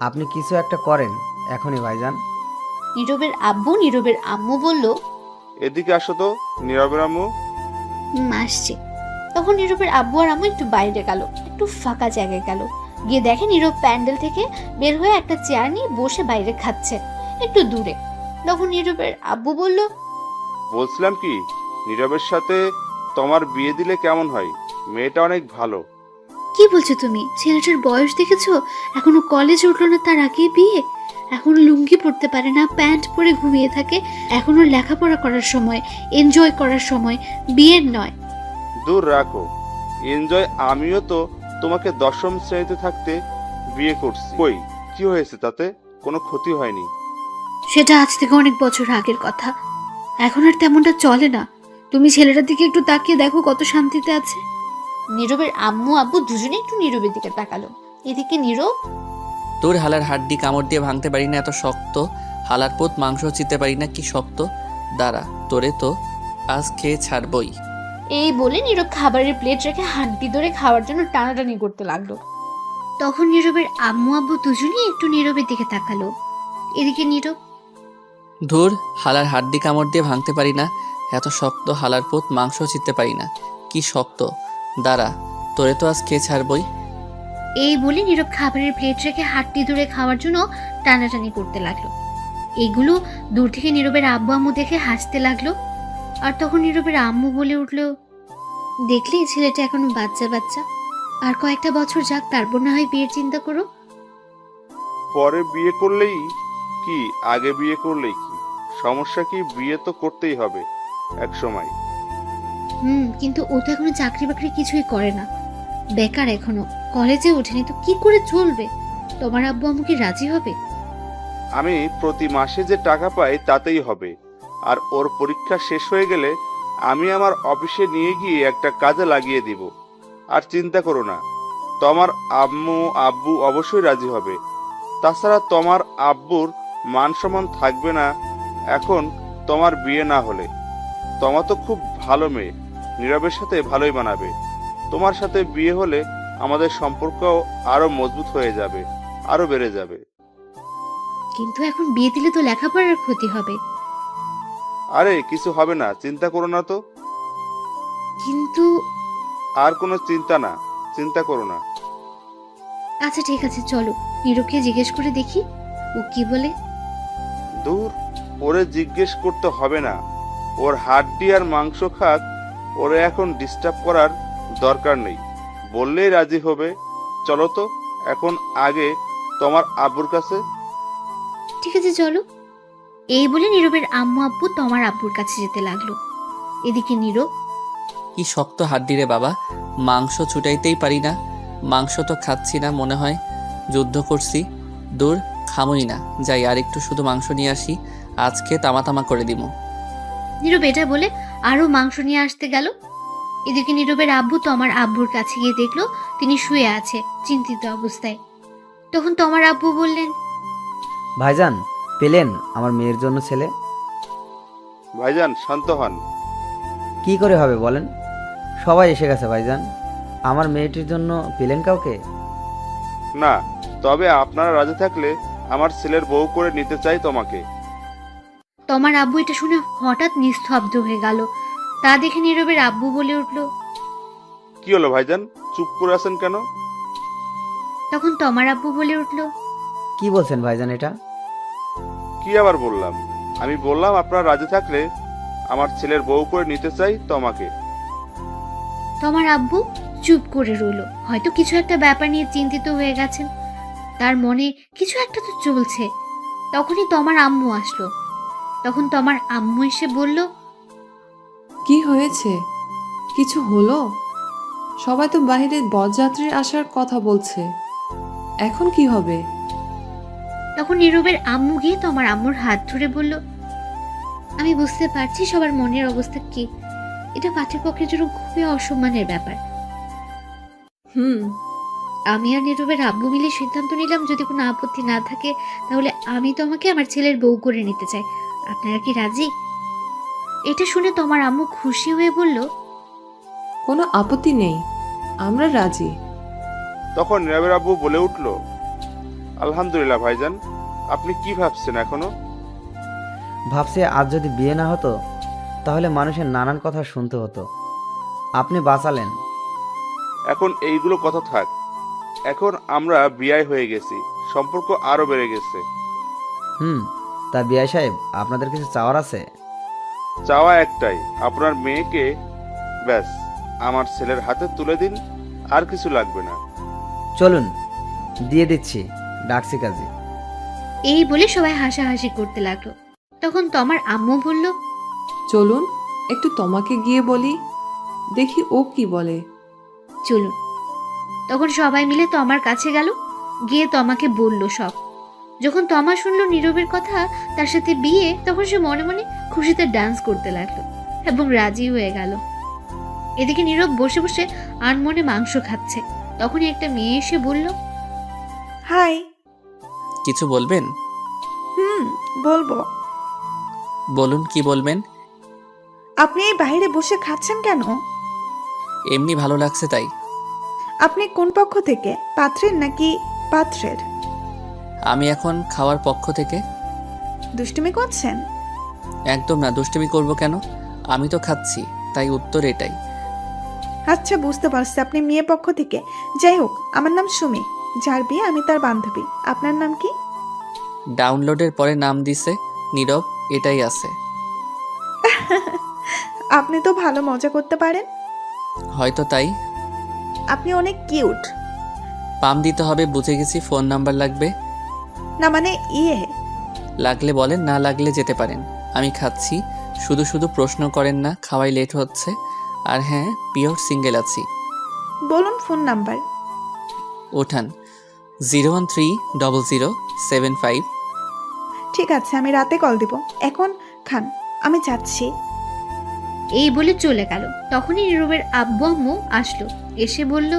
আপনি কিছু একটা করেন এখনই ভাইজান। নীরবের আম্মু বলল, এদিকে আসো তো নীরবের আম্মু। আসছে। তখন নীরবের আব্বু আর আম্মু একটু বাইরে গেল, একটু ফাঁকা জায়গায় গেল। গিয়ে দেখে নীরব প্যান্ডেল থেকে বের হয়ে একটা চেয়ার নিয়ে বসে বাইরে খাচ্ছে একটু দূরে। তখন নীরবের আব্বু বলল, বলছিলাম কি, নীরবের সাথে তোমার বিয়ে দিলে কেমন হয়? মেয়েটা অনেক ভালো। কি বলছো তুমি? ছেলেটার বয়স দেখেছো? এখনো কলেজে উঠলো না, তার আগেই বিয়ে? এখনো লুঙ্গি পরতে পারে না, প্যান্ট পরে ঘুমিয়ে থাকে। এখনো লেখাপড়া করার সময়, এনজয় করার সময়, বিয়ের নয়। দূর রাখো এনজয়, আমিও তো তোমাকে 10ম শ্রেণীতে থাকতে বিয়ে করছি। কই কি হয়েছে, তাতে কোনো ক্ষতি হয়নি। সেটা আজ থেকে অনেক বছর আগের কথা। এখন আর তেমনটা চলে না। তুমি ছেলেটার দিকে একটু তাকিয়ে দেখো কত শান্তিতে আছে। নীরবের আম্মু আব্বু দুজনে একটু নীরবের দিকে তাকালো। এদিকে নীরব, তোর হালার হাড্ডি কামড় দিয়ে ভাঙতে পারি না, এত শক্ত। হালার পোত মাংস চিতে পারি না, কি শক্ত। দাঁড়া, তোরে তো আজ খেয়ে ছাড়বই। এই বলে নীরব খাবারের প্লেট রেখে হাড্ডি ধরে খাওয়ার জন্য টানাটানি করতে লাগলো। তখন নীরবের আম্মু আব্বু দুজনেই একটু নীরবের দিকে তাকালো। এদিকে নীরব, ধুর, হালার হাড্ডি কামড় দিয়ে ভাঙতে পারি না, এত শক্ত। হালার পোত মাংস চিতে পারি না, কি শক্ত। দাঁড়া, তোরে তো আজ খেয়ে ছাড়বই। এই বলে নীরব খাবারের প্লেট রেখে হাড্ডি ধরে খাওয়ার জন্য টানাটানি করতে লাগলো। এগুলো দূর থেকে নীরবের আব্বু আম্মু দেখে হাসতে লাগলো। আর তখন নীরবের আম্মু বলে উঠলো, দেখলে ছেলেটা এখনো বাচ্চা বাচ্চা, আর কয়েকটা বছর যাক, তারপর না হয় বিয়ের চিন্তা করো। পরে বিয়ে করলেই কি, আগে বিয়ে করলেই কি, সমস্যা কি? বিয়ে তো করতেই হবে এক সময়। কিন্তু ও তো এখনো চাকরি বাকরি কিছুই করে না, বেকার, এখনো কলেজে ওঠেনি, তো কি করে চলবে? তোমার আব্বু আম্মু কি রাজি হবে? আমি প্রতি মাসে যে টাকা পাই তাতেই হবে। আর ওর পরীক্ষা শেষ হয়ে গেলে আমি আমার অফিসে নিয়ে গিয়ে একটা কাজে লাগিয়ে দিব। আর চিন্তা করো না, তোমার আম্মু আব্বু অবশ্যই রাজি হবে। তাছাড়া তোমার আব্বুর মান সম্মান থাকবে না এখন তোমার বিয়ে না হলে। তোমার তো খুব ভালো মেয়ে, নীরবের সাথে ভালোই মানাবে। তোমার সাথে বিয়ে হলে আমাদের সম্পর্ক আরো মজবুত হয়ে যাবে, আরো বেড়ে যাবে। কিন্তু এখন বিয়ে দিলে তো লেখাপড়ার ক্ষতি হবে। আরে কিছু হবে না, চিন্তা করো না তো। কিন্তু আর কোনো চিন্তা না, চিন্তা করো না। আচ্ছা ঠিক আছে, চলো নীরবকে জিজ্ঞেস করে দেখি ও কি বলে। দূর, ওরে জিজ্ঞেস করতে হবে না। ওর হাড্ডি আর মাংস খাক, ওরে এখন ডিস্টার্ব করার দরকার নেই। বললেই রাজি হবে। চলো তো এখন আগে তোমার আব্বুর কাছে। ঠিক আছে চলো। এই বলে নীরবের আম্মু আব্বু তোমার আব্বুর কাছে যেতে লাগলো। এদিকে নীরব, কি শক্ত হাড্ডি রে বাবা, মাংস ছুটাইতেই পারি না। মাংস তো খাচ্ছি না, মনে হয় যুদ্ধ করছি। দূর, খামই না, যাই আর একটু শুধু মাংস নিয়ে আসি, আজকে তামা তামা করে দিব। নীরব এটা বলে আরো মাংস নিয়ে আসতে গেল। এদিকে নীরবের আব্বু তোমার আব্বুর কাছে গিয়ে দেখলো তিনি শুয়ে আছে চিন্তিত অবস্থায়। তখন তোমার আব্বু বললেন, ভাইজান, পেলেন আমার মেয়ের জন্য ছেলে? ভাইজান শান্ত হন। কি করে হবে বলেন? সবাই এসে গেছে ভাইজান। আমার মেয়েটির জন্য পেলেন কাউকে? না, তবে আপনারা রাজি থাকলে আমার ছেলের বউ করে নিতে চাই তোমাকে। তোমার আব্বু এটা শুনে হঠাৎ নিস্তব্ধ হয়ে গেল। তা দেখে নীরবের আব্বু বলে উঠলো। কি হলো ভাইজান, চুপ করে আছেন কেন? তখন তোমার আব্বু বলে উঠলো, কি বলছেন ভাইজান এটা? কি আবার বললাম? আমি বললাম আপনারা রাজি থাকলে আমার ছেলের বউ করে নিতে চাই তোমাকে। তোমার আব্বু চুপ করে রইল। হয়তো কিছু একটা ব্যাপার নিয়ে চিন্তিত হয়ে গেছেন, তার মনে কিছু একটা তো চলছে। তখনই তোমার আম্মু আসলো। তখন তোমার আম্মু এসে বলল, কি হয়েছে? কিছু হলো? সবাই তো বাইরে বরযাত্রীর আসার কথা বলছে, এখন কি হবে? তখন নীরবের আম্মু গিয়ে তোমার আম্মুর হাত ধরে বলল, আমি বুঝতে পারছি সবার মনের অবস্থা কি। এটা পাঠ্যপক্ষের জন্য খুবই অসম্মানের ব্যাপার। আমি আর নীরবের আব্বু মিলে সিদ্ধান্ত নিলাম, যদি কোনো আপত্তি না থাকে তাহলে আমি তোমাকে আমার ছেলের বউ করে নিতে চাই। আপনারা কি রাজি? এটা শুনে তোমার আম্মু খুশি হয়ে বলল, কোনো আপত্তি নেই, আমরা রাজি। তখন নীরবের আব্বু বলে উঠল, আলহামদুলিল্লাহ ভাইজান, আপনি কি ভাবছেন এখনো? ভাবছি আজ যদি বিয়ে না হতো তাহলে মানুষের নানান কথা শুনতে হতো। আপনি বাঁচালেন। এখন এইগুলো কথা থাক। এখন আমরা বিয়ে হয়ে গেছি, সম্পর্ক আরো বেড়ে গেছে। তা বিআই সাহেব, আপনাদের কিছু চাওয়ার আছে? চাওয়া একটাই, আপনার মেয়েকে ব্যাস আমার ছেলের হাতে তুলে দিন, আর কিছু লাগবে না। চলুন দিয়ে দিচ্ছি, ডাকছি কাজী। এই বলে সবাই হাসাহাসি করতে লাগলো। তখন তমার আম্মু বলল, চলুন একটু তোমাকে গিয়ে বলি, দেখি ও কি বলে। চলুন। তখন সবাই মিলে তমার কাছে গেল, গিয়ে তমাকে বলল সব। যখন তমা শুনলো নীরবের কথা, তার সাথে বিয়ে, তখন সে মনে মনে খুশিতে ডান্স করতে লাগলো এবং রাজি হয়ে গেল। এদিকে নীরব বসে বসে আনমনে মাংস খাচ্ছে। তখনই একটা মেয়ে এসে বলল, হাই। কিছু বলবেন? বলবো। বলুন, কি বলবেন? আপনি এই বাইরে বসে খাচ্ছেন কেন? এমনি ভালো লাগছে তাই। আপনি কোন পক্ষ থেকে, পাত্রের নাকি পাত্রের? আমি এখন খাওয়ার পক্ষ থেকে। দুষ্টুমি করছেন? একদম না, দুষ্টুমি করব কেন? আমি তো খাচ্ছি, তাই উত্তর এটাই। আচ্ছা, বুঝতে পারছি আপনি মেয়ে পক্ষ থেকে। যাই হোক, আমার নাম সুমি, যার বিয়ে আমি তার বান্ধবী। আপনার নাম কি? ডাউনলোডের পরে নাম দিছে নীরব, এটাই আছে। আপনি তো ভালো মজা করতে পারেন। হয়তো তাই। আপনি অনেক কিউট। পাম দিতে হবে, বুঝে গেছি। ফোন নাম্বার লাগবে? না মানে লাগলে বলেন, না লাগলে যেতে পারেন। আমি খাচ্ছি, শুধু শুধু প্রশ্ন করেন না, খাওয়াই লেট হচ্ছে। আর হ্যাঁ, পিওর সিঙ্গেল আছি। বলুন ফোন নাম্বার। ওঠান 0130075। ঠিক আছে, আমি রাতে কল দিব। এখন খান, আমি যাচ্ছি। এই বলে চলে গেল। তখনই নীরবের আব্বু আম্মু আসলো, এসে বলল,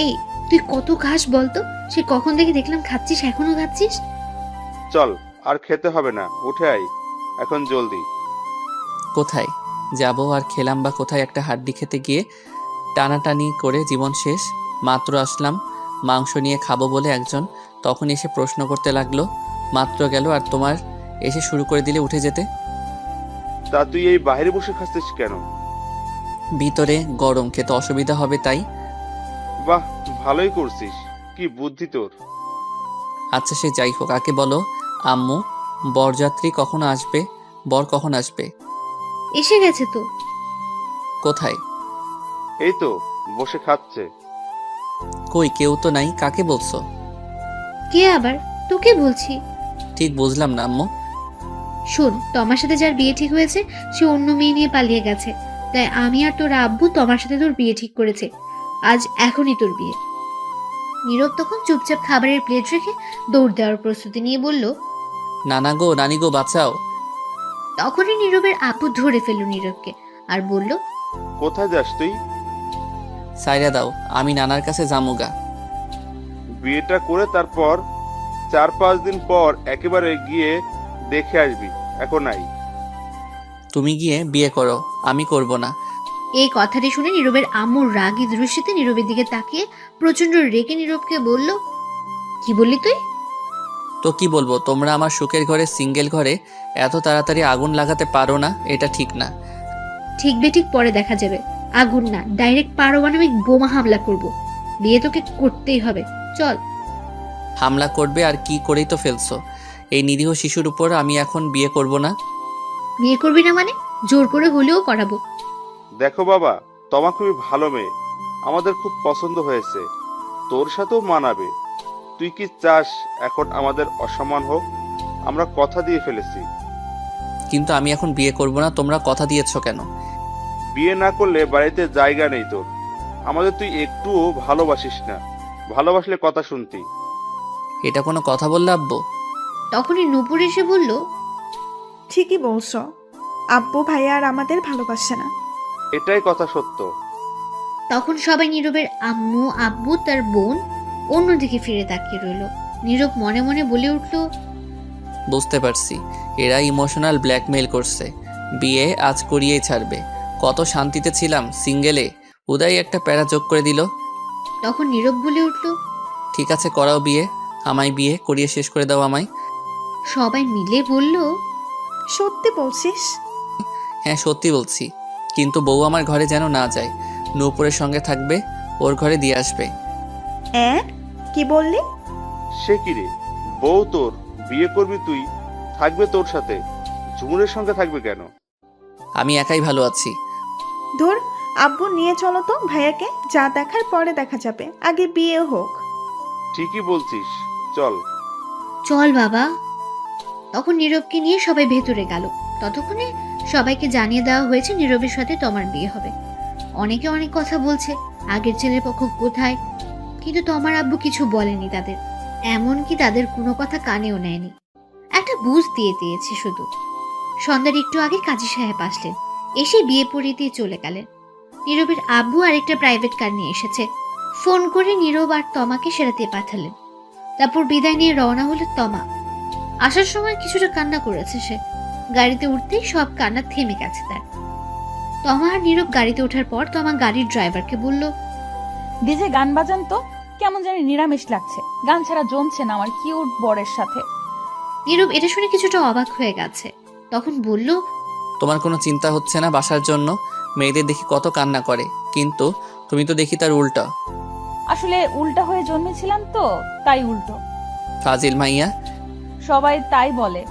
এই তুই কত খাস বলতো? সে কখন থেকে দেখলাম খাচ্ছিস, এখনো খাচ্ছিস? চল, আর খেতে হবে না, উঠে আই এখন জলদি। কোথায় যাব আর খেলাম বা কোথায়? একটা হাড্ডি খেতে গিয়ে টানাটানি করে জীবন শেষ। মাত্র আসলাম মাংস নিয়ে খাবো বলে একজন, তখন এসে প্রশ্ন করতে লাগলো। মাত্র গেল আর তোমার এসে শুরু করে দিলে উঠে যেতে। তা তুই এই বাইরে বসে খাচ্ছিস কেন? ভিতরে গরম, খেতে অসুবিধা হবে তাই। বাহ, ভালোই করছিস, কি বুদ্ধি তোর। আচ্ছা সে যাই হোক, আগে বলো আম্মু, বরযাত্রী কখন আসবে? বর কখন আসবে? এসে গেছে তো। কোথায়? এই তো বসে খাচ্ছে। কই, কেউ তো নাই। কাকে বলছো? কে আবার? তোকে বলছি। ঠিক বুঝলাম না আম্মু। শোন, তোমার সাথে যার বিয়ে ঠিক হয়েছে সে অন্য মেয়ে নিয়ে পালিয়ে গেছে, তাই আমি আর তোর আব্বু তোমার সাথে তোর বিয়ে ঠিক করেছে। আজ এখনই তোর বিয়ে। নীরব তখন চুপচাপ খাবারের প্লেট রেখে দৌড় দেওয়ার প্রস্তুতি নিয়ে বলল। নানা গো, নানি গো, বাঁচাও। তখনই নীরবের আব্বু ধরে ফেলল নীরবকে আর বলল, কোথায় যাস তুই? সাইরা দাও, আমি নানার কাছে জামুগা। বিয়েটা করে তারপর 4-5 দিন পর একেবারে গিয়ে দেখে আসবি, এখন আই। তুমি গিয়ে বিয়ে করো, আমি করব না। এই কথাটি শুনে নীরবের আম্মুর রাগী দৃষ্টিতে নীরবের দিকে তাকিয়ে প্রচন্ড রেগে নীরবকে বলল, কি বললি তুই? তো কি বলবো, তোমরা আমার সুখের ঘরে, সিঙ্গেল ঘরে এত তাড়াতাড়ি আগুন লাগাতে পারো না, এটা ঠিক না। ঠিক বেঠিক পরে দেখা যাবে। আগুন না, ডাইরেক্ট পারমাণবিক বোমা হামলা করব। বিয়ে তোকে করতেই হবে, চল। হামলা করবে আর কি করেই তো ফেলছো। এই নিরীহ শিশুর উপর আমি এখন বিয়ে করব না। বিয়ে করবি না মানে? জোর করে হলেও করাবো। দেখো বাবা, তোমা খুবই ভালো মেয়ে, আমাদের খুব পছন্দ হয়েছে, তোর সাথেও মানাবে। তুই কি চাস এখন আমাদের অসম্মান হোক? আমরা কথা দিয়ে ফেলেছি। কিন্তু আমি এখন বিয়ে করব না। তোমরা কথা দিয়েছো কেন? বিয়ে না করলে বাড়িতে জায়গা নেই তোর। আমাদের তুই একটুও ভালোবাসিস না, ভালোবাসলে কথা শুনতি। এটা কোনো কথা বললে আব্বু? তখনই নূপুর এসে বলল, ঠিকই বলছো, আব্বু ভাইয়া আর আমাদের ভালোবাসে না। এটাই কথা সত্য। তখন সবাই নীরবের আম্মু, আব্বু, তার বোন অন্যদিকে ফিরে তাকিয়ে রইল। নীরব মনে মনে বলে উঠল, বুঝতে পারছি, এরা ইমোশনাল ব্ল্যাকমেইল করছে। বিয়ে আজ করিয়েই ছাড়বে। কত শান্তিতে ছিলাম সিঙ্গেলে, উদয় একটা প্যারা যোগ করে দিল। তখন নীরব বলে উঠল, ঠিক আছে, করাও বিয়ে, আমায় বিয়ে করিয়ে শেষ করে দাও আমায়। সবাই মিলে বলল, সত্যি বলছিস? হ্যাঁ সত্যি বলছি, কিন্তু বউ আমার ঘরে যেন না যায়, নূপুরের সঙ্গে থাকবে, ওর ঘরে দিয়ে আসবে। কি বললি? সে কি রে, বউ তোর, বিয়ে করবি তুই, থাকবে তোর সাথে, ঝুমুরের সঙ্গে থাকবে কেন? আমি একাই ভালো আছি। ধুর, আব্বু নিয়ে চলো তো ভাইয়াকে, যা দেখার পরে দেখা যাবে, আগে বিয়ে হোক। ঠিকই বলছিস, চল। চল বাবা। তখন নীরবকে নিয়ে সবাই ভেতরে গেল। ততক্ষণে সবাইকে জানিয়ে দেওয়া হয়েছে নীরবের সাথে তমার বিয়ে হবে। অনেকে অনেক কথা বলছে, আগের ছেলের পক্ষ কোথায়, কিন্তু তমার আব্বু কিছু বলেনি তাদের, এমনকি তাদের কোনো কথা কানেও নেয়নি। একটা বুঝ দিয়ে দিয়েছে শুধু। সন্ধ্যার একটু আগে কাজী সাহেব আসলেন, এসে বিয়ে পড়িয়ে দিয়ে চলে গেলেন। নীরবের আব্বু আরেকটা প্রাইভেট কার নিয়ে এসেছে, ফোন করে নীরব আর তমাকে সেরাতে পাঠালেন। তারপর বিদায় নিয়ে রওনা হলো তমা। আসার সময় কিছুটা কান্না করেছে সে, গাড়িতে উঠতেই সব কান্না থেমে গেছে তার। তমা আর নীরব গাড়িতে ওঠার পর তমা গাড়ির ড্রাইভারকে বলল, ডিজে গান বাজান তো, কেমন জানি নিরামিষ লাগছে, গান ছাড়া জমছে না আমার কিউট বরের সাথে। নীরব এটা শুনে কিছুটা অবাক হয়ে গেছে, তখন বলল, তোমার কোনো চিন্তা হচ্ছে না বাসার জন্য? মেয়েদের দেখি কত কান্না করে, কিন্তু তুমি তো দেখি তার উল্টা। আসলে উল্টা হয়ে জন্মেছিলাম তো, তাই উল্টো। ফাজিল মাইয়া। সবাই তাই বলে।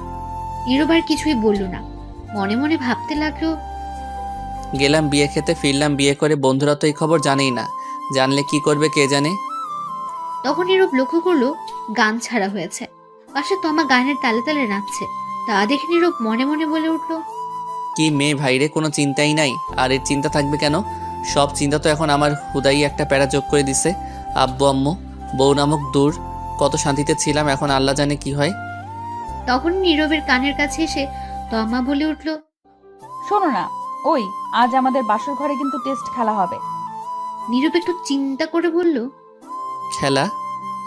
নীরব আর কিছুই বলল না, মনে মনে ভাবতে লাগলো, গেলাম বিয়ে খেতে, ফিরলাম বিয়ে করে, বন্ধুরা তো এই খবর জানেই না, জানলে কি করবে কে জানে। তখন নীরব লক্ষ্য করলো গান ছাড়া হয়েছে, পাশে তমা গানের তালে তালে নাচছে। তা দেখে নীরব মনে মনে বলে উঠল, কি মেয়ে ভাইরে, কোনো চিন্তাই নাই। আর এর চিন্তা থাকবে কেন? সব চিন্তা তো এখন আমার হুদাই একটা প্যারা যোগ করে দিছে। আব্বু আম্মু বউ নামক দূর, কত শান্তিতে ছিলাম, এখন আল্লাহ জানে কি হয়। তখন নীরবের কানের কাছে এসে তমা বলে উঠল, শোনো না, ওই আজ আমাদের বাসর ঘরে কিন্তু টেস্ট খেলা হবে। নীরব একটু চিন্তা করে বলল, খেলা?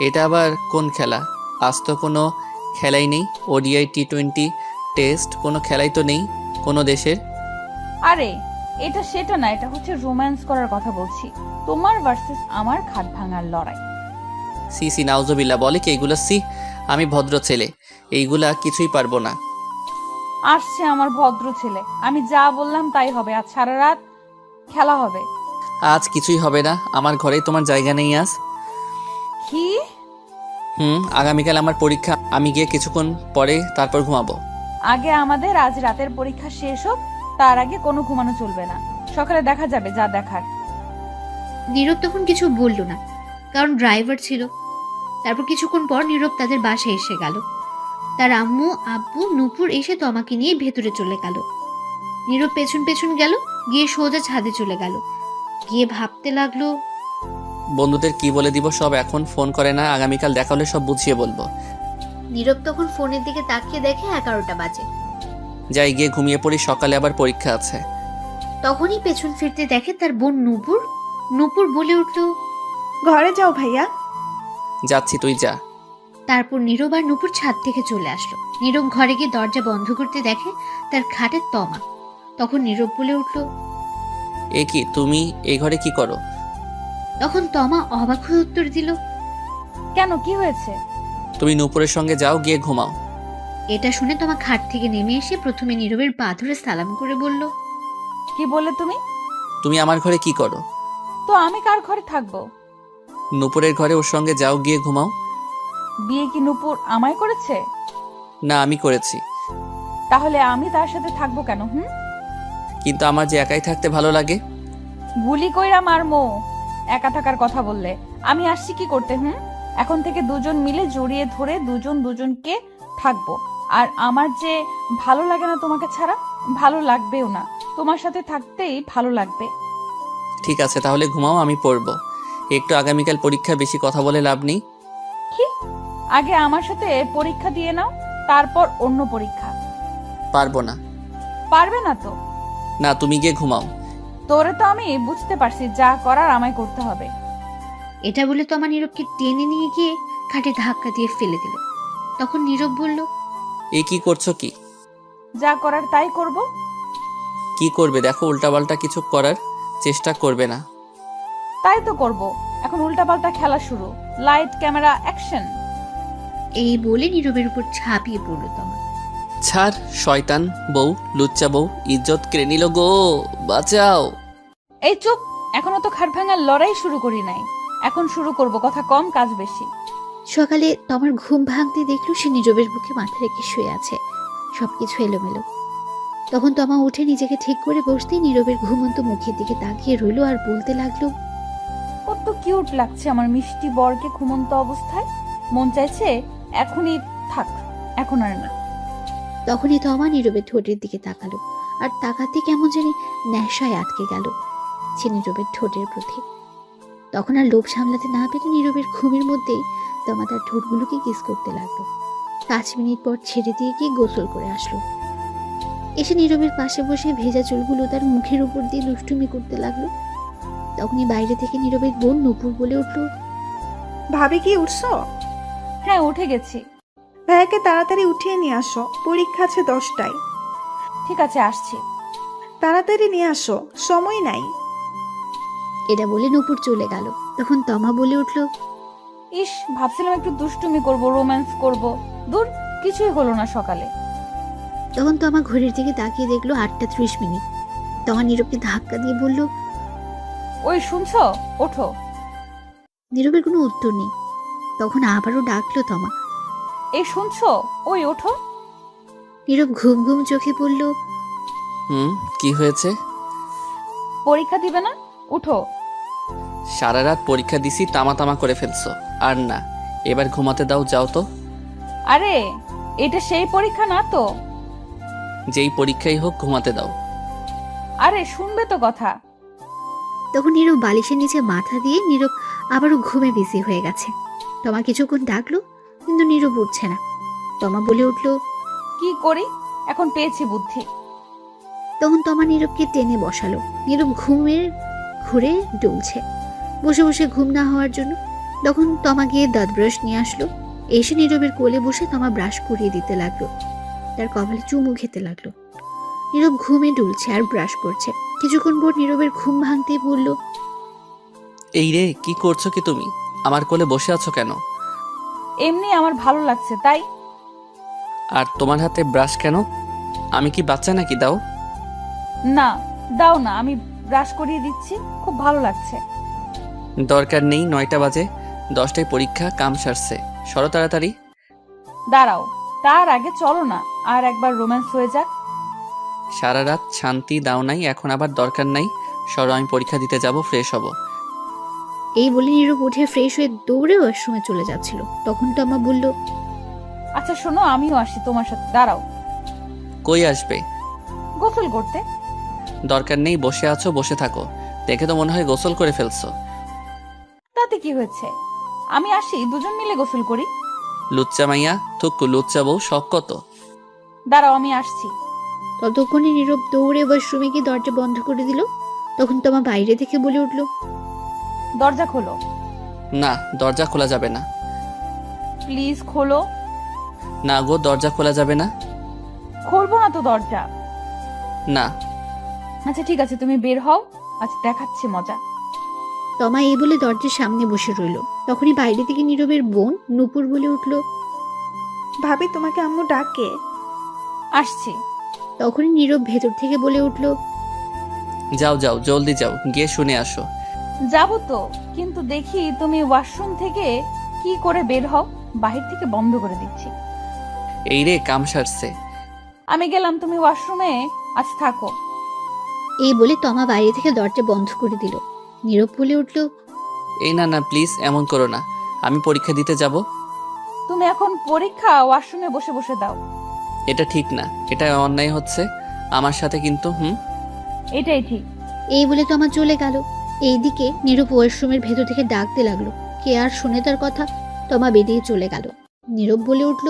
এটা আবার কোন খেলা? আজ তো কোনো খেলাই নেই, ওডিআই T20 টেস্ট কোনো খেলাই তো নেই কোনো দেশের। আরে এটা সেটা না, এটা হচ্ছে রোম্যান্স করার কথা বলছি, তোমার ভার্সেস আমার খাট ভাঙার লড়াই। সি সি নাউজুবিল্লাহ, বলে কি এইগুলো? সি, আমি ভদ্র ছেলে, এইগুলা কিছুই পারবো না। আসছে আমার ভদ্র ছেলে, আমি যা বললাম তাই হবে, আজ সারা রাত খেলা হবে। আজ কিছুই হবে না, আমার ঘরেই তোমার জায়গা নেই আজ। কি? আগামীকাল আমার পরীক্ষা, আমি গিয়ে কিছুক্ষণ পরে তারপর ঘুমাবো। আগে আমাদের আজ রাতের পরীক্ষা শেষ হোক, তার আগে কোনো ঘুমানো চলবে না, সকালে দেখা যাবে যা দেখার। নীরব তখন কিছু বলল না, কারণ ড্রাইভার ছিল। তারপর কিছুক্ষণ পর নীরব তাদের বাসায় এসে গেল। তার আম্মু আব্বু নূপুর এসে তমাকে নিয়ে ভেতরে চলে গেল। নীরব পেছন পেছন গেল, গিয়ে সোজা ছাদে চলে গেল। গিয়ে ভাবতে লাগলো, বন্ধুদের কি বলে দিব সব, এখন ফোন করে না, আগামীকাল দেখা হলে সব বুঝিয়ে বলবো। নীরব তখন ফোনের দিকে তাকিয়ে দেখে 11টা বাজে। যাই গিয়ে ঘুমিয়ে পড়ি, সকালে আবার পরীক্ষা আছে। তখনই পেছন ফিরতে দেখে তার বোন নূপুর। নূপুর বলে উঠল, ঘরে যাও ভাইয়া। যাচ্ছি, তুই যা। তারপর নীরব আর নূপুর ছাদ থেকে চলে আসলো। নীরব ঘরে গিয়ে দরজা বন্ধ করতে দেখে তার খাটে তমা। তখন নীরব বলে উঠল, এ কি, তুমি এই ঘরে কি করো? তখন তমা অবাক হয়ে উত্তর দিল, কেন, কি হয়েছে? তুমি নূপুরের সঙ্গে যাও, গিয়ে ঘুমাও। এটা শুনে তমা খাট থেকে নেমে এসে প্রথমে নীরবের পা ধরে সালাম করে বলল, কি বললে তুমি? তুমি আমার ঘরে কি করো? তো আমি কার ঘরে থাকবো? নূপুরের ঘরে ওর সঙ্গে যাও, গিয়ে ঘুমাও। বিয়ে কি নূপুর আমায় করেছে? না, আমি করেছি। তাহলে আমি তার সাথে থাকবো কেন? কিন্তু আমার যে একাই থাকতে ভালো লাগে। গুলি কইরা মারমো একা থাকার কথা বললে। আমি আসছি কি করতে? এখন থেকে দুজন মিলে জড়িয়ে ধরে দুজন দুজনকে থাকবো। আর আমার যে ভালো লাগে না তোমাকে ছাড়া, ভালো লাগবেও না, তোমার সাথে থাকতেই ভালো লাগবে। ঠিক আছে, তাহলে ঘুমাও, আমি পড়বো একটু, আগামীকাল পরীক্ষা, বেশি কথা বলে লাভ নেই। কি? আগে আমার সাথে পরীক্ষা দিয়ে নাও, তারপর অন্য পরীক্ষা। পারবো না। পারবে না তো? না, তুমি গিয়ে ঘুমাও। তোরে তো আমি বুঝতে পারছি, যা করার আমায় করতে হবে। এটা বলে তমা নীরবকে টেনে নিয়ে গিয়ে খাটে ধাক্কা দিয়ে ফেলে দিল। তখন নীরব বলল, এই কি করছো? কি যা করার তাই করব। কি করবে? দেখো, উল্টাপাল্টা কিছু করার চেষ্টা করবে না। তাই তো করব। এখন উল্টাপাল্টা খেলা শুরু, লাইট ক্যামেরা অ্যাকশন। এই বলে নীরবের উপর ঝাঁপিয়ে পড়ল তমা। ছাড় শয়তান বউ, লুচ্চা বউ, ইজ্জত কেড়ে নিল গো, বাঁচাও। এই চুপ, এখনো তো খাট ভাঙার লড়াই শুরু করি নাই। এখন শুরু করব, কথা কম কাজ বেশি। সকালে তমার ঘুম ভাঙতে দেখলো সে নীরবের বুকে মাথা রেখে শুয়ে আছে, সবকিছু এলোমেলো। তখন তমা উঠে নিজেকে ঠিক করে বসতেই নীরবের ঘুমন্ত মুখের দিকে তাকিয়ে রইল আর বলতে লাগলো, কত কিউট লাগছে আমার মিষ্টি বরকে ঘুমন্ত অবস্থায়। মন চাইছে এখনই থাক, এখন আর না। তখনই তমা নীরবের ঠোঁটের দিকে তাকালো, আর তাকাতে কেমন জানি নেশায় আটকে গেল সে নীরবের ঠোঁটের প্রতি। তখন আর লোভ সামলাতে না পেরে নীরবের ঘুমের মধ্যেই তমা তার ঠোঁটগুলোকে কিস করতে লাগলো। 5 মিনিট পর ছেড়ে দিয়ে গিয়ে গোসল করে আসলো। এসে নীরবের পাশে বসে ভেজা চুলগুলো তার মুখের উপর দিয়ে দুষ্টুমি করতে লাগলো। তখনই বাইরে থেকে নীরবের বোন নূপুর বলে উঠলো, ভাবি কি উঠছো? হ্যাঁ, উঠে গেছি। ভাইয়াকে তাড়াতাড়ি উঠিয়ে নিয়ে আসো, পরীক্ষা আছে 10টায়। ঠিক আছে, আসছি। তাড়াতাড়ি নিয়ে আসো, সময় নাই। এটা বলে নূপুর চলে গেল। তখন তমা বলে উঠলো, ইস, ভাবছিলাম একটু দুষ্টুমি করব, রোম্যান্স করব। দূর, কিছুই হলো না সকালে। তখন তমা ঘড়ির দিকে তাকিয়ে দেখলো 8টা 30 মিনিট। তমা নীরবকে ধাক্কা দিয়ে বলল, ওই শুনছো, ওঠো। নীরবের কোনো উত্তর নেই। তখন আবারও ডাকলো তমা। এই শুনছো, ওই ওঠো। নীরব ঘুম ঘুম চোখে বলল, কি হয়েছে? পরীক্ষা দিবে না? উঠো। সারা রাত পরীক্ষা দিছি, তামা তামা করে ফেলছো। আর না, এবার ঘুমাতে দাও, যাও তো। আরে, এটা সেই পরীক্ষা না তো। যেই পরীক্ষাই হোক, ঘুমাতে দাও। আরে শুনবে তো কথা। তখন নীরব বালিশের নিচে মাথা দিয়ে নীরব আবারও ঘুমে বিজি হয়ে গেছে। তমা কিছুক্ষণ ডাকলো, কিন্তু নীরব উঠছে না। তমা বলে উঠলো, কি করি, এখন পেয়েছি বুদ্ধি। তখন তমা নীরবকে টেনে বসালো। নীরব ঘুমের ঘুরে ডুলছে, বসে বসে ঘুম না হওয়ার জন্য। তখন তমা গিয়ে দাঁত ব্রাশ নিয়ে আসলো। এসে নীরবের কোলে বসে তমা ব্রাশ করিয়ে দিতে লাগলো, তার কপালে চুমু খেতে লাগলো। নীরব ঘুমে ডুলছে আর ব্রাশ করছে। কিছুক্ষণ পর নীরবের ঘুম ভাঙতেই বলল, এই রে, কি করছো কি তুমি? আমার কোলে বসে আছো কেন? এমনি আমার ভালো লাগছে তাই। আর তোমার হাতে ব্রাশ কেন? আমি কি বাচ্চা নাকি? দাও। না, দাও না, আমি ব্রাশ করিয়ে দিচ্ছি, খুব ভালো লাগছে। দরকার নেই, 9টা বাজে, 10টায় পরীক্ষা, কাম সারছে, সরো তাড়াতাড়ি। দাঁড়াও, তার আগে চলো না, আর একবার রোম্যান্স হয়ে যাক। সারা রাত শান্তি দাও নাই, এখন আবার দরকার নাই, সরো, আমি পরীক্ষা দিতে যাব, ফ্রেশ হব। এই বলে নীরব উঠে ফ্রেশ হয়ে দৌড়ে ওয়াশরুমে চলে যাচ্ছিল। তখন তমা বলল, আচ্ছা শোনো, আমিও আসি তোমার সাথে। দাঁড়াও। কই আসবে? গোসল করতে। দরকার নেই, বসে আছো, বসে থাকো। দেখে তো মনে হয় গোসল করে ফেলছো। তাতে কি হয়েছে, আমি আসি, দুজন মিলে গোসল করি। লুচ্চা মাইয়া, থুক্কু, লুচ্চা বউ, শখ কত। দাঁড়াও, আমি আসছি। ততক্ষণে নীরব দৌড়ে ওয়াশরুমে গিয়ে দরজা বন্ধ করে দিল। তখন তমা বাইরে থেকে বলে উঠল, দরজা খোলো। না, দরজা খোলা যাবে না। প্লিজ খোলো। না গো, দরজা খোলা যাবে না। খুলবো না তো দরজা। না। আচ্ছা ঠিক আছে, তুমি বের হও, আচ্ছা দেখাচ্ছি মজা। তমা এই বলে দরজার সামনে বসে রইল। তখনই বাইরে থেকে নীরবের বোন নূপুর বলে উঠল, ভাবি তোমাকে আম্মু ডাকে। আসছি। তখনই নীরব ভেতর থেকে বলে উঠল, যাও যাও, জলদি যাও, গিয়ে শুনে আসো। যাবো তো, কিন্তু দেখি তুমি ওয়াশরুম থেকে কি করে বের হও, বাহির থেকে বন্ধ করে দিচ্ছি। এই রে, কাম সারছে। আমি গেলাম, তুমি ওয়াশরুমে আজ থাকো। এই বলে তমা বাইরে থেকে দরজা বন্ধ করে দিল। নীরব বলে উঠল, এই না না, প্লিজ এমন করো না, আমি পরীক্ষা দিতে যাব। তুমি এখন পরীক্ষা ওয়াশরুমে বসে বসে দাও। এটা ঠিক না, এটা অন্যায় হচ্ছে আমার সাথে কিন্তু। এটাই ঠিক। এই বলে তমা চলে গেল। এইদিকে নীরব ওয়াশরুমের ভেতর থেকে ডাকতে লাগলো। কে আর শুনে তার কথা? তমা বেরিয়ে চলে গেল। নীরব বলে উঠল,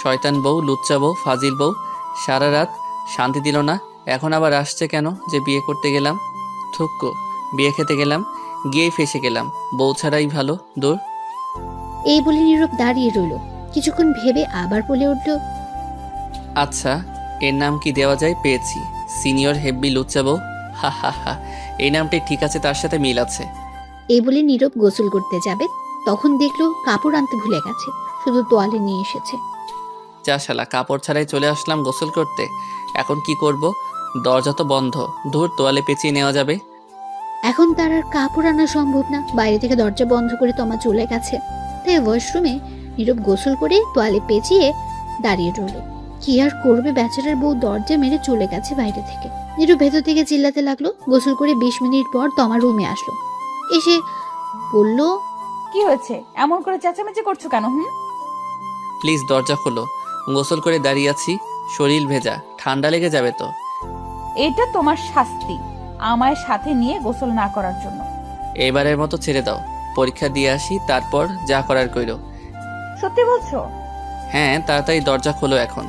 শয়তান বউ, লুচ্চা বউ, ফাজিল বউ, সারা রাত শান্তি দিল না, এখন আবার আসছে কেন যে বিয়ে করতে গেলাম। থুক্কু, বিয়ে খেতে গেলাম, গিয়েই ফেসে গেলাম, বউ ছাড়াই ভালো, দূর। এই বলে নীরব দাঁড়িয়ে রইল। কিছুক্ষণ ভেবে আবার বলে উঠল, আচ্ছা, এর নাম কি দেওয়া যায়? পেয়েছি, সিনিয়র হেব্বি লুচ্চা বউ। হা হা হা, এই নামটাই ঠিক আছে, তার সাথে মিল আছে। এই বলে নীরব গোসল করতে যাবে। তখন দেখলো কাপড় আনতে ভুলে গেছে। শুধু তোয়ালে নিয়ে এসেছে। যা শালা, কাপড় ছাড়াই চলে আসলাম গোসল করতে। এখন কি করব? দরজা তো বন্ধ। ধুর, তোয়ালে পেঁচিয়ে নেওয়া যাবে। এখন তার আর কাপড় আনা সম্ভব না, বাইরে থেকে দরজা বন্ধ করে তমা চলে গেছে। তাই ওয়াশরুমে নীরব গোসল করে তোয়ালে পেঁচিয়ে দাঁড়িয়ে রইল। কি আর করবে, বেচারার বউ দরজা মেরে চলে গেছে বাইরে থেকে। নীরব ভেতর থেকে চিল্লাতে লাগলো। গোসল করে 20 মিনিট পর তমা রুমে আসলো, এসে বলল, কি হয়েছে? এমন করে চেঁচামেচি করছো কেন? প্লিজ দরজা খোলো। গোসল করে দাঁড়িয়ে আছি, শরীর ভেজা, ঠান্ডা লেগে যাবে তো। এটা তোমার শাস্তি, আমায় সাথে নিয়ে গোসল না করার জন্য। এবারের মতো ছেড়ে দাও, পরীক্ষা দিয়ে আসি, তারপর যা করার কইরো। সত্যি বলছো? হ্যাঁ, তাড়াতাড়ি দরজা খোলো এখন।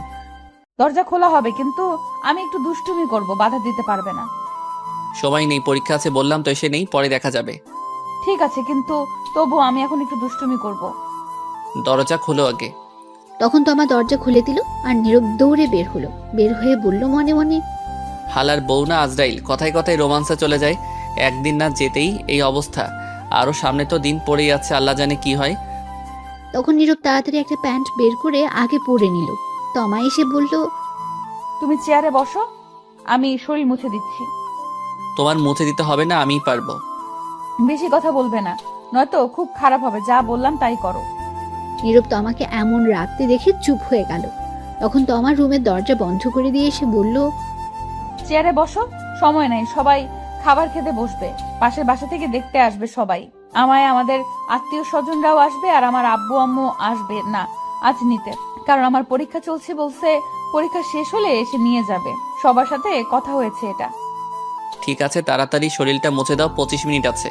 দরজা খোলা হবে, কিন্তু আমি একটু দুষ্টুমি করব, বাধা দিতে পারবে না। সময় নেই, পরীক্ষা আছে বললাম তো, এসে নেই, পরে দেখা যাবে। ঠিক আছে, কিন্তু তবু আমি এখন একটু দুষ্টুমি করব। দরজা খোলো আগে। তখন তমা দরজা খুলে দিল আর নীরব দৌড়ে বের হলো। বের হয়ে বলল মনে মনে, হালার বউ না আজরাইল, কথায় কথায় রোমান্সে চলে যায়। একদিন না যেতেই এই অবস্থা। আরো সামনে তো দিন পড়েই আছে, আল্লাহ জানে কি হয়। তখন নীরব তাড়াতাড়ি একটা প্যান্ট বের করে আগে পরে নিল। তমা এসে বলল, তুমি চেয়ারে বসো, আমি শরীর মুছে দিচ্ছি। তোমার মুছে দিতে হবে না, আমিই পারবো। বেশি কথা বলবে না, নয়তো খুব খারাপ হবে। যা বললাম তাই করো। নীরব তমাকে এমন রাখতে দেখে চুপ হয়ে গেল। তখন তমার রুমের দরজা বন্ধ করে দিয়ে এসে বলল, চেয়ারে বসো, সময় নেই, সবাই খাবার খেতে বসবে। পাশের বাসা থেকে দেখতে আসবে সবাই আমায়, আমাদের আত্মীয় স্বজনরাও আসবে, আর আমার আব্বু আম্মু আসবে না আজ নিতে, কারণ আমার পরীক্ষা চলছে বলছে। পরীক্ষা শেষ হলে এসে নিয়ে যাবে। সবার সাথে কথা হয়েছে এটা। ঠিক আছে, তাড়াতাড়ি শরীরটা মুছে দাও, 25 মিনিট আছে।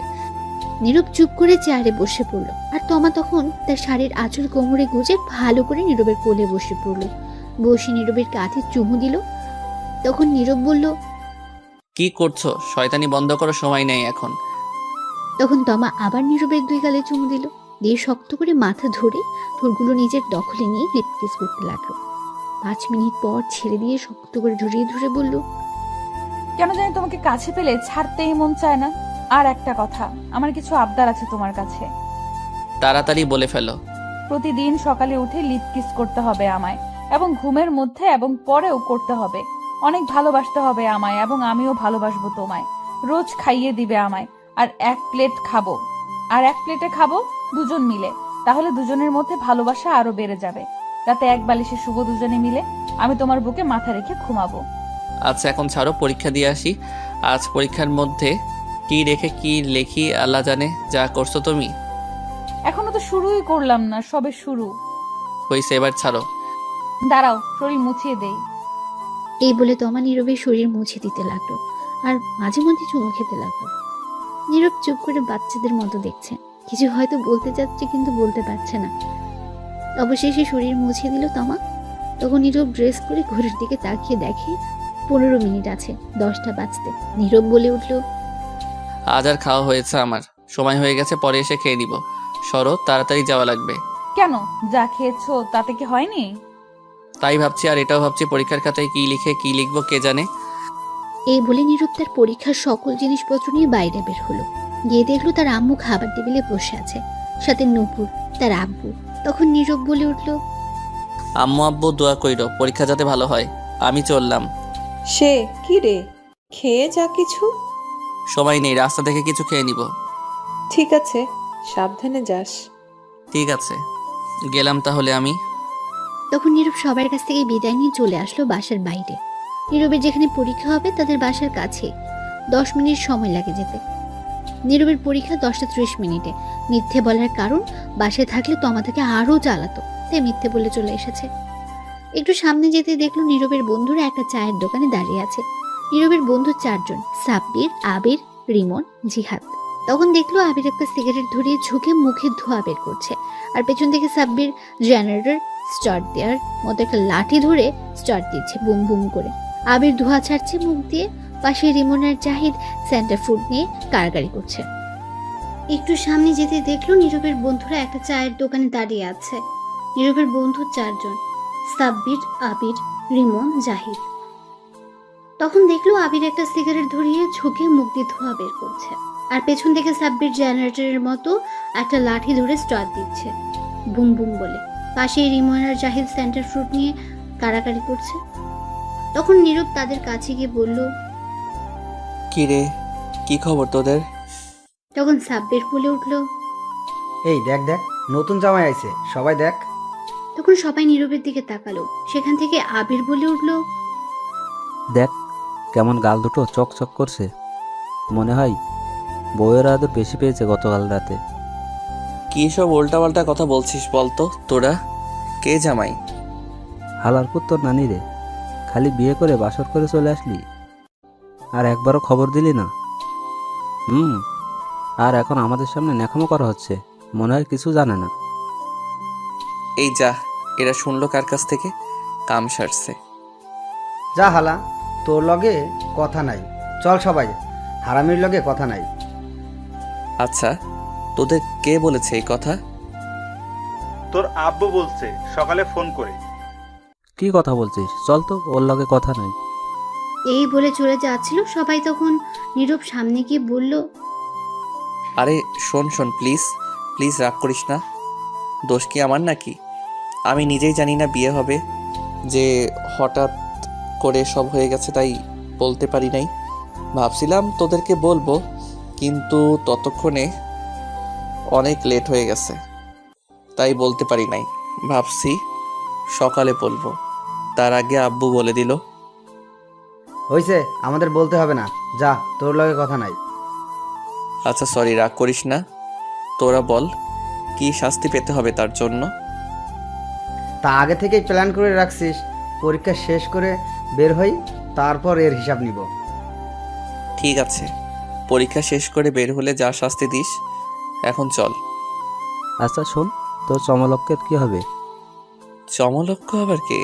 নীরব চুপ করে চেয়ারে বসে পড়ল। আর তমা তখন তার শাড়ির আঁচল কোমরে গুজে ভালো করে নীরবের কোলে বসে পড়ল। বসে নীরবের কাঁধে চুমু দিল। তখন নীরব বলল, কি করছো? শয়তানি বন্ধ করো, সময় নেই এখন। তখন তমা আবার নীরবের 2 গালে চুমু দিল, দিয়ে শক্ত করে মাথা ধরে ঠোঁটগুলো নিজের দখলে নিয়ে লিপ কিস করতে লাগলো। 5 মিনিট পর ছেড়ে দিয়ে শক্ত করে জড়িয়ে ধরে বলল, কেন জানি তোমাকে কাছে পেলে ছাড়তেই মন চায় না। আর একটা কথা, আমার কিছু আবদার আছে তোমার কাছে। তাড়াতাড়ি বলে ফেলো। প্রতিদিন সকালে উঠে লিপ কিস করতে হবে আমায়, এবং ঘুমের মধ্যে এবং পরেও করতে হবে। অনেক ভালোবাসতে হবে আমায়, এবং আমিও ভালোবাসবো তোমায়। রোজ খাইয়ে দিবে আমায়, আর 1 প্লেট খাবো, আর 1 প্লেটে খাবো দুজন মিলে। তাহলে দুজনের মধ্যে ভালোবাসা আরো বেড়ে যাবে। রাতে 1 বালিশে শুবো দুজনে মিলে। আমি তোমার বুকে মাথা রেখে ঘুমাবো। আচ্ছা, এখন ছাড়ো, পরীক্ষা দিয়ে আসি। আজ পরীক্ষার মধ্যে কি রেখে কি লেখি আল্লাহ জানে। যা করছো তুমি। এখনো তো শুরুই করলাম না, সবে শুরু হইছে, এবার ছাড়ো। দাঁড়াও, শরীর মুছিয়ে দেই। এই বলে তমা নীরবের শরীর মুছে দিতে লাগলো আর মাঝে মধ্যে চুমু খেতে লাগলো। নীরব চুপ করে বাচ্চাদের মতো দেখছে, কিছু হয়তো বলতে চাচ্ছে কিন্তু বলতে পারছে না। অবশেষে শরীর মুছে দিল তমা। তখন নীরব ড্রেস করে ঘড়ির দিকে তাকিয়ে দেখে 15 মিনিট আছে 10টা বাজতে। নীরব বলে উঠল, আজ আর খাওয়া হয়েছে আমার, সময় হয়ে গেছে, পরে এসে খেয়ে নিব। সরো, তাড়াতাড়ি যাওয়া লাগবে। কেন? যা খেয়েছো তাতে কি হয়নি? তাই ভাবছি, আর এটাও ভাবছি পরীক্ষার খাতায় কি লিখে কি লিখবো কে জানে। এই বলে নীরব তার পরীক্ষার সকল জিনিসপত্র নিয়ে বাইরে বের হলো। গিয়ে দেখলো তার আম্মু খাবার টেবিলে বসে আছে, সাথে নূপুর তার আব্বু। তখন নীরব বলে উঠল, আম্মু আব্বু দোয়া কইরো, পরীক্ষা যাতে ভালো হয়। আমি চললাম। সে কি রে, খেয়ে যা কিছু। সময় নেই, রাস্তা থেকে কিছু খেয়ে নিব। ঠিক আছে, সাবধানে যাস। ঠিক আছে, গেলাম তাহলে আমি। তখন নীরব সবার কাছ থেকে বিদায় নিয়ে চলে আসলো বাসার বাইরে। নীরবের যেখানে পরীক্ষা হবে তাদের বাসার কাছে 10 মিনিট সময় লাগে যেতে। নীরবের পরীক্ষা 10টা 30 মিনিটে। মিথ্যে বলার কারণ, বাসায় থাকলে তমা তাকে আরও জ্বালাতো, তাই মিথ্যে বলে চলে এসেছে। একটু সামনে যেতে দেখলো নীরবের বন্ধুরা একটা চায়ের দোকানে দাঁড়িয়ে আছে। নীরবের বন্ধু 4 জন, সাব্বির, আবির, রিমন, জিহাদ। তখন দেখলো আবির একটা সিগারেট ধরিয়ে ঝুঁকে মুখে ধোঁয়া বের করছে, আর পেছন থেকে সাব্বির জেনারেটর স্টার্ট দেওয়ার মতো একটা লাঠি ধরে স্টার্ট দিচ্ছে বুম বুম করে। আবির ধোঁয়া ছাড়ছে মুখ দিয়ে। পাশে রিমন আর জাহিদ সেন্টার ফুড নিয়ে কারাগারি করছে। একটু সামনে যেতে দেখলো নীরবের বন্ধুরা একটা চায়ের দোকানে দাঁড়িয়ে আছে। নীরবের বন্ধু 4 জন, সাব্বির, আবির, রিমন, জাহিদ। তখন দেখলো আবির একটা সিগারেট ধরিয়ে ঝুঁকে মুখ দিয়ে ধোঁয়া বের করছে, আর পেছন থেকে সাব্বির জেনারেটরের মতো একটা লাঠি ধরে স্টার্ট দিচ্ছে বুম বুম বলে। পাশেই রিমন আর জাহিদ সেন্টার ফ্রুট নিয়ে কাড়াকাড়ি করছে। তখন নীরব তাদের কাছে গিয়ে বলল, কি রে, কি খবর তোদের? তখন সাব্বির বলে উঠল। এই দেখ দেখ, নতুন জামাই আইছে, সবাই দেখ। তখন সবাই নীরবের দিকে তাকালো। সেখান থেকে আবির বলে উঠল, দেখ কেমন গাল দুটো চকচক করছে, মনে হয় বউয়ের আদর বেশি পেয়েছে গতকাল রাতে। কি সব উল্টাপাল্টা কথা বলছিস বলতো তোরা? কে জামাই? হালারপুর তোর নানি রে, খালি বিয়ে করে বাসর করে চলে আসলি, আর একবারও খবর দিলি না। আর এখন আমাদের সামনে ন্যাকামো করা হচ্ছে, মনে হয় কিছু জানে না। এই যা, এরা শুনলো কার কাছ থেকে? কাম সারছে। যা হালা, তোর লগে কথা নাই, চল সবাই, হারামির লগে কথা নাই। আচ্ছা, তোদের কে বলেছে এই কথা? তোর আব্বু বলছে সকালে ফোন করে। কি কথা বলছিস? চল তো, ওর লগে কথা নাই। এই বলে চলে যাচ্ছিল। সবাই তখন নীরব সামনে গিয়ে বলল, আরে শোন শোন, প্লিজ প্লিজ রাগ করিস না। দোষ কি আমার নাকি? আমি নিজেই জানি না বিয়ে হবে, যে হঠাৎ করে সব হয়ে গেছে তাই বলতে পারি নাই। ভাবছিলাম তোদেরকে বলবো, কিন্তু ততক্ষণে অনেক লেট হয়ে গেছে, তাই বলতে পারি নাই। ভাবছি সকালে বলবো, তার আগে আব্বু বলে দিল। হইছে, আমাদের বলতে হবে না, যা, তোর লগে কথা নাই। আচ্ছা সরি, রাগ করিস না। তোরা বল, কি শাস্তি পেতে হবে তার জন্য? তা আগে থেকেই প্ল্যান করে রাখছিস, পরীক্ষা শেষ করে বের হই, তারপর এর হিসাব নিব। ঠিক আছে, পরীক্ষা শেষ করে বের হলে যা শাস্তি দিস। এখন চল। আচ্ছা শোন, তোর চমলকের কি হবে? চমলক্ষ আবার কে?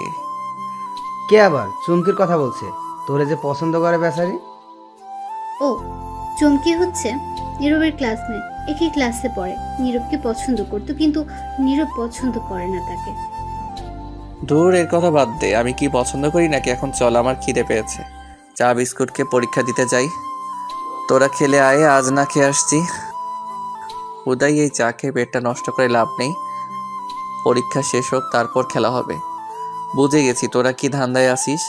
কে আবার? চুমকির কথা বলছে, তোরে যে পছন্দ করে বেচারি। ও, চমকি হচ্ছে নীরবের ক্লাসমেট, একই ক্লাসে পড়ে। নীরবকে পছন্দ করতো, কিন্তু নীরব পছন্দ করে না তাকে। দূর, এর কথা বাদ দে। আমি কি পছন্দ করি নাকি? এখন চল, আমার খিদে পেয়েছে। চা বিস্কুটকে পরীক্ষা দিতে যাই। তোরা খেলে আয়, আজ না খেয়ে আসছি। উদয়, এই চা খেয়ে পেটটা নষ্ট করে লাভ নেই। পরীক্ষা শেষ হোক, তারপর খেলা হবে। বুঝে গেছি তোরা কি ধান্দায় আসিস,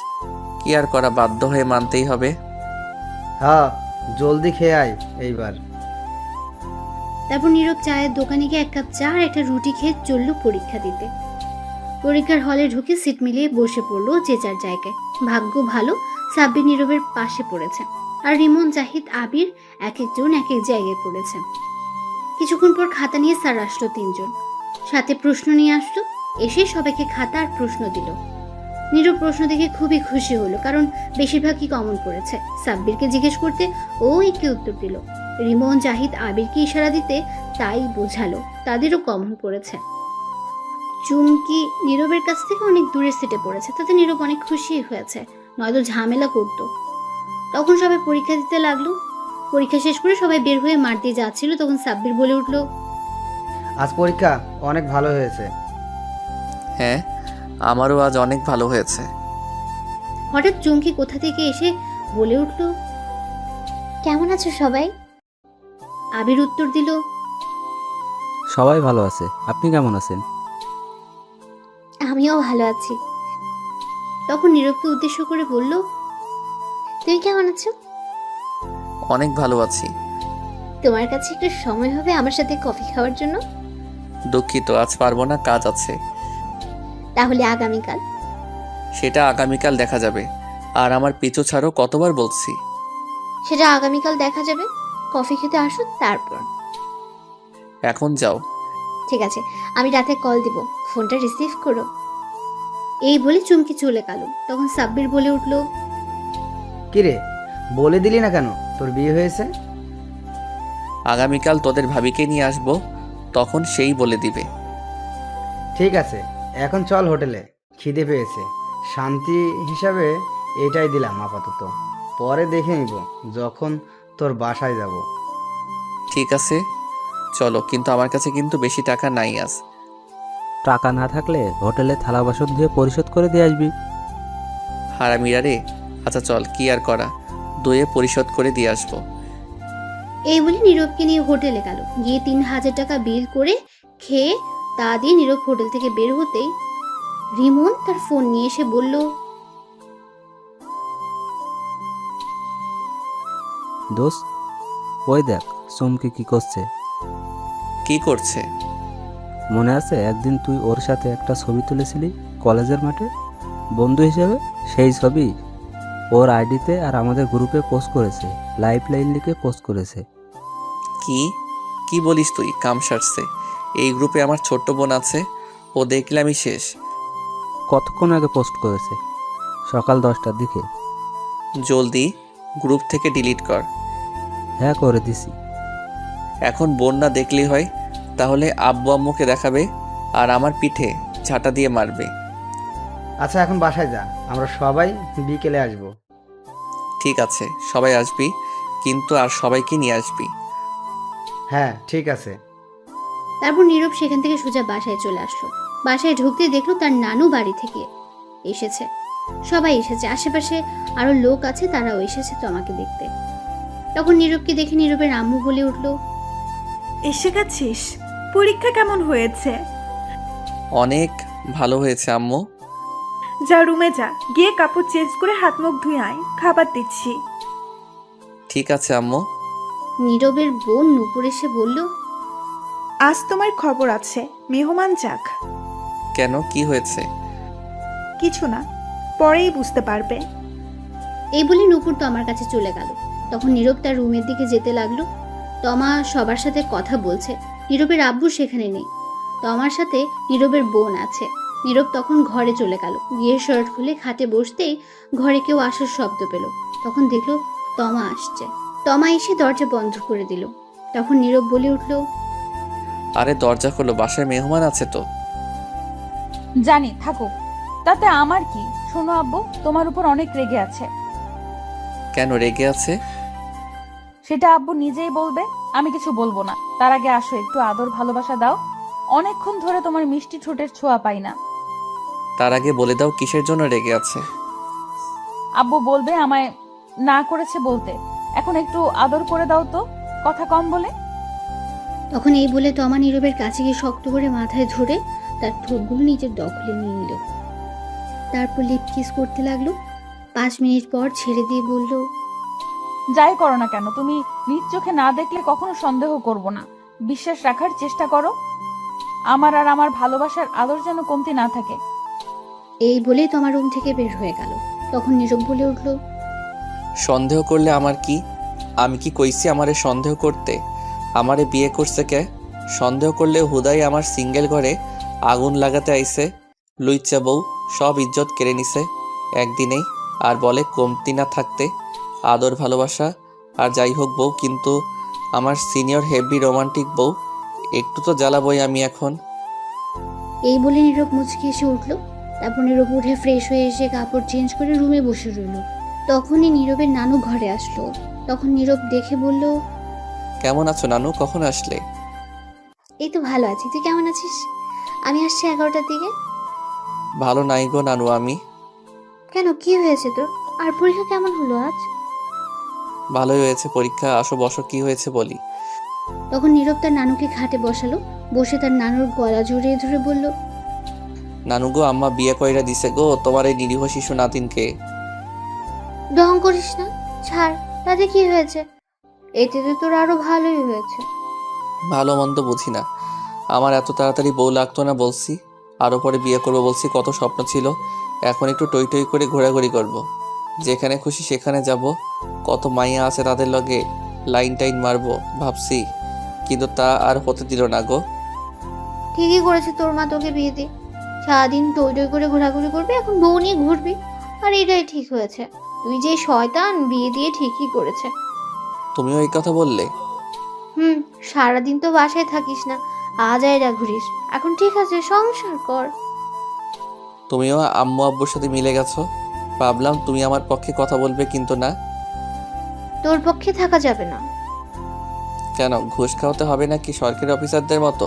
কি আর করা, বাধ্য হয়ে মানতেই হবে। হ্যাঁ, জলদি খেয়ে আয় এইবার। তারপর নীরব চায়ের দোকানে গিয়ে এক কাপ চা আর একটা রুটি খেয়ে চলল পরীক্ষা দিতে। পরীক্ষার হলে ঢুকে সিট মিলিয়ে বসে পড়লো যে যার জায়গায়। ভাগ্য ভালো, সাব্বির নীরবের পাশে পড়েছে, আর রিমন, জাহিদ, আবির এক একজন এক এক জায়গায় পড়েছে। কিছুক্ষণ পর খাতা নিয়ে স্যার আসলো, 3 জন সাথে প্রশ্ন নিয়ে আসলো। এসে সবাইকে খাতা আর প্রশ্ন দিল। নীরব প্রশ্ন দেখে খুবই খুশি হলো, কারণ বেশিরভাগই কমন পড়েছে। সাব্বিরকে জিজ্ঞেস করতে ও একটি উত্তর দিল। রিমন, জাহিদ, আবিরকে ইশারা দিতে তাই বোঝালো তাদেরও কমন পড়েছে। চুমকি নীরবের কাছ থেকে অনেক দূরের সিটে পড়েছে, তাতে নীরব অনেক খুশি হয়েছে, নয়তো ঝামেলা করতো। তখন সবাই পরীক্ষা দিতে লাগলো। পরীক্ষা শেষ করে সবাই বের হয়ে মাঠ দিয়ে যাচ্ছিল, তখন সাব্বির বলে উঠলো, আজ পরীক্ষা অনেক ভালো হয়েছে। হ্যাঁ, আমারও আজ অনেক ভালো হয়েছে। হঠাৎ চুমকি কোথা থেকে এসে বলে উঠলো, কেমন আছো সবাই? আবির উত্তর দিল, সবাই ভালো আছে, আপনি কেমন আছেন? আমিও ভালো আছি। তখন নীরবকে উদ্দেশ্য করে বলল, তুমি কেমন আছো? অনেক ভালো আছি। তোমার কাছে একটু সময় হবে আমার সাথে কফি খাওয়ার জন্য? দুঃখিত, আজ পারবো না, কাজ আছে। তাহলে আগামীকাল? সেটা আগামীকাল দেখা যাবে। আর আমার পিছু ছাড়ো, কতবার বলছি। সেটা আগামীকাল দেখা যাবে, কফি খেতে আসো তারপর। এখন যাও। ঠিক আছে, আমি রাতে কল দিব, ফোনটা রিসিভ করো। এই বলে চুমকি চলে গেল। তখন সাব্বির বলে উঠল, কিরে, বলে দিলি না কেন তোর বিয়ে হয়েছে? আগামীকাল তোদের ভাবিকে নিয়ে আসবো, তখন সেই বলে দিবে। ঠিক আছে, এখন চল হোটেলে, খিদে পেয়েছে। শান্তি হিসাবে এটাই দিলাম আপাতত, পরে দেখে নিব যখন তোর বাসায় যাব। ঠিক আছে চলো, কিন্তু আমার কাছে কিন্তু বেশি টাকা নাই আজ। টাকা না থাকলে হোটেলে থালা বাসন দিয়ে পরিশোধ করে দিয়ে আসবি। হারামিরা রে। আচ্ছা চল, কি আর করা, দুয়ে পরিশোধ করে দিয়ে আসবো। এই বলে নীরবকে নিয়ে হোটেলে গেল। গিয়ে 3000 টাকা বিল করে খেয়ে তা দিয়ে নীরব হোটেল থেকে বের হতেই রিমন তার ফোন নিয়ে এসে বলল, দোস্ত ওই দেখ চুমকি কি করছে। কি করছে? মনে আছে একদিন তুই ওর সাথে একটা ছবি তুলেছিলি কলেজের মাঠে বন্ধু হিসেবে? সেই ছবি ওর আইডিতে আর আমাদের গ্রুপে পোস্ট করেছে, লাইফ লাইন লিখে পোস্ট করেছে। কি কি বলিস তুই? কাম সারছে। এই গ্রুপে আমার ছোট্ট বোন আছে, ও দেখলে আমি শেষ। কতক্ষণ আগে পোস্ট করেছে? সকাল 10টার দিকে। জলদি গ্রুপ থেকে ডিলিট কর। হ্যাঁ করে দিছি। এখন বোন না দেখলেই হয়? তাহলে আব্বু আম্মুকে দেখাবে আর আমার পিঠে ঝাঁটা দিয়ে মারবে। আচ্ছা এখন বাসায় যা, আমরা সবাই বিকেলে আসবো। ঠিক আছে, সবাই আসবি, কিন্তু আর সবাইকে নিয়ে আসবি। হ্যাঁ ঠিক আছে। তারপর নীরব সেখান থেকে সোজা বাসায় চলে আসলো। বাসায় ঢুকতে দেখলো তার নানু বাড়ি থেকে এসেছে। সবাই এসেছে, আশেপাশে আরো লোক আছে, তারাও এসেছে তোমাকে দেখতে। তখন নীরবকে দেখে নীরবের আম্মু বলে উঠলো, এসে গেছিস? পরীক্ষা কেমন হয়েছে? অনেক ভালো হয়েছে আম্মু। যা রুমে যা, গিয়ে কাপড় চেঞ্জ করে হাত মুখ ধুয়ে আয়, খাবার দিচ্ছি। ঠিক আছে আম্মু। নীরবের বোন নুপুর এসে বলল, আজ তোমার খবর আছে, মেহমান যাক। কেন, কি হয়েছে? কিছু না, পরেই বুঝতে পারবে। এই বলে নুপুর তমার কাছে চলে গেল। তখন নীরব তার রুমের দিকে যেতে লাগলো। তমা সবার সাথে কথা বলছে। নীরবের আব্বু সেখানে নেই, তমার সাথে নীরবের বোন আছে। নীরব তখন ঘরে চলে গেল। গিয়ে শার্ট খুলে খাটে বসতেই ঘরে কেউ আসার শব্দ পেল। তখন দেখলো তমা আসছে। তমা এসে দরজা বন্ধ করে দিল। তখন নীরব বলে উঠল, আরে দরজা খোলো, বাসায় মেহমান আছে তো। জানি, থাকুক, তাতে আমার কি। শোনো আব্বু, তোমার উপর অনেক রেগে আছে। কেন রেগে আছে? সেটা আব্বু নিজেই বলবে, আমি কিছু বলবো না। তার আগে আসো, একটু আদর ভালোবাসা দাও। অনেকক্ষণ ধরে তোমার মিষ্টি ঠোঁটের ছোঁয়া পাই না। তার আগে বলে দাও কিসের জন্য রেগে আছে। আব্বু বলবে আমায় না করেছে বলতে। এখন একটু আদর করে দাও তো, কথা কম বলে। তখন এই বলে তমা নীরবের কাছে গিয়ে শক্ত করে মাথায় ধরে তার ঠোঁটগুলো নিজের দখলে নিয়ে নিল। তারপর লিপ কিস করতে লাগলো। 5 মিনিট পর ছেড়ে দিয়ে বলল, যাই করো না কেন, তুমি নিজ চোখে না দেখলে কখনো সন্দেহ করব না। বিশ্বাস রাখার চেষ্টা করো। আমার আর আমার ভালোবাসার আদর যেন কমতি না থাকে। এই বলেই তোমার রুম থেকে বের হয়ে গেল। তখন নীরব বলে উঠল, সন্দেহ করলে আমার কি? আমি কি কইছি আমারে সন্দেহ করতে? আমারে বিয়ে করছে কে? সন্দেহ করলে হুদাই আমার সিঙ্গেল ঘরে আগুন লাগাতে আইছে। লুইচ্চা বউ সব ইজ্জত কেড়ে নিছে একদিনেই। আর বলে কমতি না থাকতে আদর ভালোবাসা। আর যাই হোক বউ, কিন্তু আমার সিনিয়র হেভি রোমান্টিক বউ, একটু তো জ্বালাবই আমি এখন। এই বলে নীরব মুচকি এসে উঠল। তারপর নীরব উঠে ফ্রেশ হয়ে এসে কাপড় চেঞ্জ করে রুমে বসে রইল। তখনই নীরবের নানু ঘরে আসলো। তখন নীরব দেখে বলল, কেমন আছো নানু, কখন আসলে? এই তো ভালো আছি, তুই কেমন আছিস? আমি আসছি 11টার দিকে। ভালো নাই গো নানু আমি। কেন, কি হয়েছে তোর? আর পরীক্ষা কেমন হলো আজ? ভালোই হয়েছে পরীক্ষা, আসো বসো, কি হয়েছে বলি। তখন নীরব তার নানুকে খাটে বসালো। বসে তার নানুর গলা জড়িয়ে ধরে বলল, নানু গো, আম্মা বিয়ে কইরা দিছে গো তোমার এই নিরীহ শিশু নাতিনকে। ঢং করিস না, ছাড়। তাতে কি হয়েছে? এতে তো তোর আরো ভালোই হয়েছে। ভালো মন্দ বুঝি না, আমার এত তাড়াতাড়ি বউ লাগতো না বলছি। আরও পরে বিয়ে করবো বলছি, কত স্বপ্ন ছিল। এখন একটু টই টই করে ঘোরাঘুরি করব। যেখানে খুশি সেখানে যাব। কত মাইয়া আছে তাদের লগে লাইন টাইন মারবো ভাবছি, কিন্তু তা আর হতে দিল না গো। ঠিকই করেছে তোর মা তোকে বিয়ে দিয়ে। সারাদিন টই টই করে ঘোরাঘুরি করবি, এখন বউ নিয়ে ঘুরবি। আর এটাই ঠিক হয়েছে। তুই যে শয়তান, বিয়ে দিয়ে ঠিকই করেছে। তুমিও এই কথা বললে? সারাদিন তো বাসায় থাকিস না, আজ আয়রা ঘুরিস। এখন ঠিক আছে, সংসার কর। তুমিও আম্মু আব্বুর সাথে মিলে গেছো। ভাবলাম তুমি আমার পক্ষে কথা বলবে, কিন্তু না। তোর পক্ষে থাকা যাবে না। কেন, ঘুষ খাওয়াতে হবে নাকি সরকারি অফিসারদের মতো?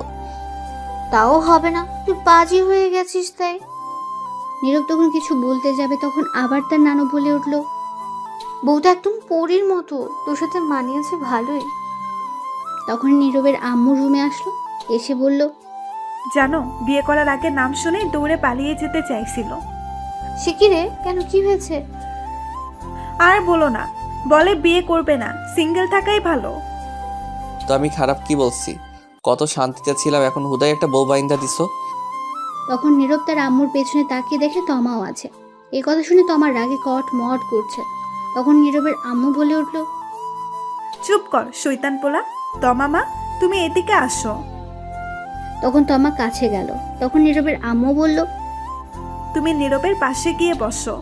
তাও হবে না, তুই বাজি হয়ে গেছিস তাই। নীরব তখন কিছু বলতে যাবে, তখন আবার তার নানু বলে উঠল, বউটা একদম পরীর মতো, তোর সাথে মানিয়েছে ভালোই। তখন নীরবের আম্মু রুমে আসলো, এসে বলল, জানো, বিয়ে করার আগে নাম শুনেই দৌড়ে পালিয়ে যেতে চাইছিল। সে কি রে, কেন কি হয়েছে? আর বলো না, বলে বিয়ে করবে না, সিঙ্গেল থাকাই ভালো। তো আমি খারাপ কি বলছি? কত শান্তিতে ছিলাম, এখন হুদাই একটা বউ বাইন্দা দিছো। তখন নীরব তার আম্মুর পেছনে তাকিয়ে দেখে তমাও আছে। এই কথা শুনে তমার রাগে কট মট করছে। তখন নীরবের আম্মু বলে উঠল, চুপ কর শৈতান পোলা। তমামা, তুমি এদিকে আসো। তখন তমা কাছে গেল। তখন নীরবের আম্মু বলল, তুমি নীরবের পাশে গিয়ে বসো।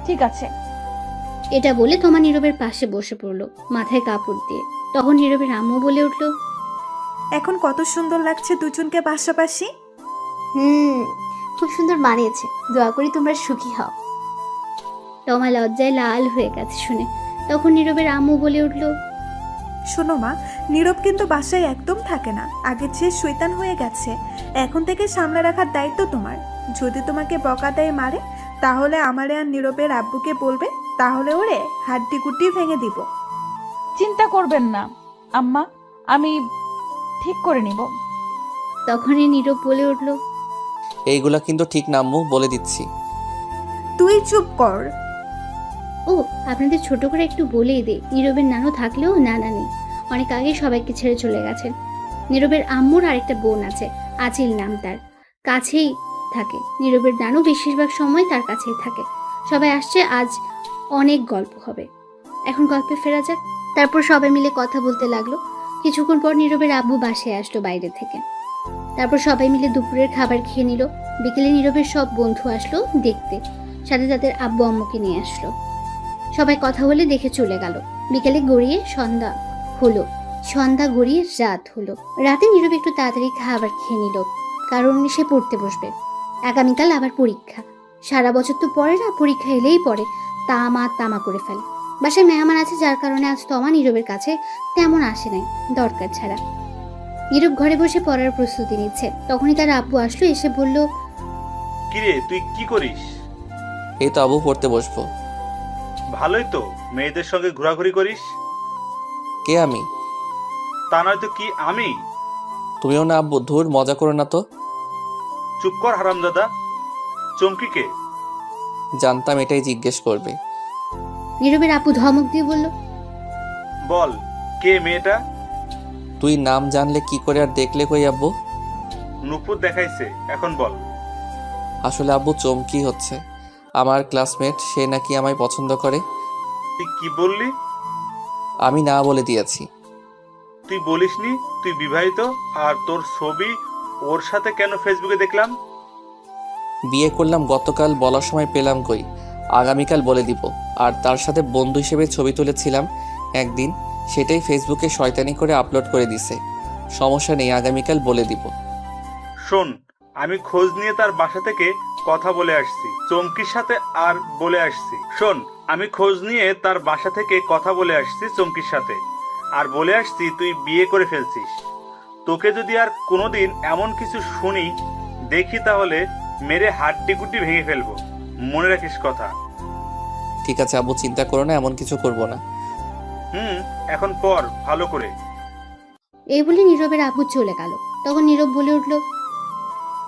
ঠিক আছে। এটা বলে তমা নীরবের পাশে বসে পড়লো, মাথায় কাপড় দিয়ে। তখন নীরবের আম্মু বলে উঠল, এখন কত সুন্দর লাগছে দুজনকে পাশাপাশি। খুব সুন্দর মানিয়েছে, দোয়া করি তোমরা সুখী হও। তমা লজ্জায় লাল হয়ে গেছে শুনে। তখন নীরবের আম্মু বলে উঠল, শোনো মা, নীরব কিন্তু বাসায় একদম থাকে না, আগের চেয়ে শৈতান হয়ে গেছে। এখন থেকে সামনে রাখার দায়িত্ব তোমার। যদি তোমাকে বকা দেয় মারে, তাহলে আমারে আর নীরবের আব্বুকে বলবে, তাহলে ওরে হাড্ডি গুড্ডি ভেঙে দিব। চিন্তা করবেন না আম্মা, আমি ঠিক করে নিব। তখনই নীরব বলে উঠল, এইগুলা কিন্তু ঠিক না আম্মু, বলে দিচ্ছি। তুই চুপ কর। ও আপনাদের ছোট করে একটু বলেই দে, নীরবের নানু থাকলেও নানা নেই, অনেক আগে সবাইকে ছেড়ে চলে গেছেন। নীরবের আম্মুর আরেকটা বোন আছে, আচিল নাম তার, কাছেই থাকে। নীরবের নানু বেশিরভাগ সময় তার কাছেই থাকে। সবাই আসছে, আজ অনেক গল্প হবে। এখন গল্পে ফেরা যাক। তারপর সবাই মিলে কথা বলতে লাগলো। কিছুক্ষণ পর নীরবের আব্বু বাসায় আসলো বাইরে থেকে। তারপর সবাই মিলে দুপুরের খাবার খেয়ে নিল। বিকেলে নীরবের সব বন্ধু আসলো দেখতে, সাথে তাদের আব্বু আম্মুকে নিয়ে আসলো। সবাই কথা বলে দেখে চলে গেল। বিকেলে গড়িয়ে সন্ধ্যা হলো, সন্ধ্যা গড়িয়ে রাত হলো। রাতে নীরব একটু তাড়াতাড়ি খাবার খেয়ে নিল, কারণ সে পড়তে বসবে। আগামীকাল আবার পরীক্ষা। সারা বছর তো পড়ে না, পরীক্ষা এলেই পড়ে তামা করে ফেলে। বাসায় মেহমান আছে, যার কারণে আজ তমা নীরবের কাছে তেমন আসে নাই, দরকার ছাড়া। নীরব ঘরে বসে পড়ার প্রস্তুতি নিচ্ছে। তখনই তার আব্বু আসলো, এসে বলল, কিরে তুই কি করিস? এই তো আব্বু, পড়তে বসবো। ভালোই তো, মেয়েদের সঙ্গে ঘোরাঘুরি করিস। কে আমি? তা নয় তো কি আমি? তুমিও না আব্বু, ধুর মজা করো না তো। চুপ কর হারামজাদা। চমকি কে? জানতাম এটাই জিজ্ঞেস করবে। নীরবের আব্বু ধমক দিয়ে বলল, বল, কে মেয়েটা? তুই নাম জানলে কি করে আর দেখলে কই আব্বু? নুপুর দেখাইছে, এখন বল। আসলে আব্বু চমকি হচ্ছে, আমার ক্লাসমেট, সে নাকি আমায় পছন্দ করে। তুই কি বললি? আমি না বলে দিয়েছি। তুই বলিসনি তুই বিবাহিত, আর তোর ছবি ওর সাথে কেন ফেসবুকে দেখলাম? বিয়ে করলাম গতকাল, বলার সময় পেলাম কই, আগামীকাল বলে দিব। আর তার সাথে বন্ধু হিসেবে ছবি তুলেছিলাম একদিন, সেটাই ফেসবুকে শয়তানি করে আপলোড করে দিছে। সমস্যা নেই, আগামীকাল বলে দিব। শোন, আমি খোঁজ নিয়ে তার বাসা থেকে কথা বলে আসছি চমকির সাথে, আর বলে আসছি, শোন, আমি খোঁজ নিয়ে তার বাসা থেকে কথা বলে আসছি চমকির সাথে, আর বলে আসছি তুই বিয়ে করে ফেলছিস। তোকে যদি আর কোনোদিন এমন কিছু শুনি দেখি, তাহলে মেরে হাড্ডি গুড্ডি ভেঙে ফেলবো, মনে রাখিস কথা। ঠিক আছে আব্বু, চিন্তা করো না, এমন কিছু করব না। এখন পর ভালো করে। এই বলে নীরবের আব্বু চলে গেল। তখন নীরব বলে উঠল,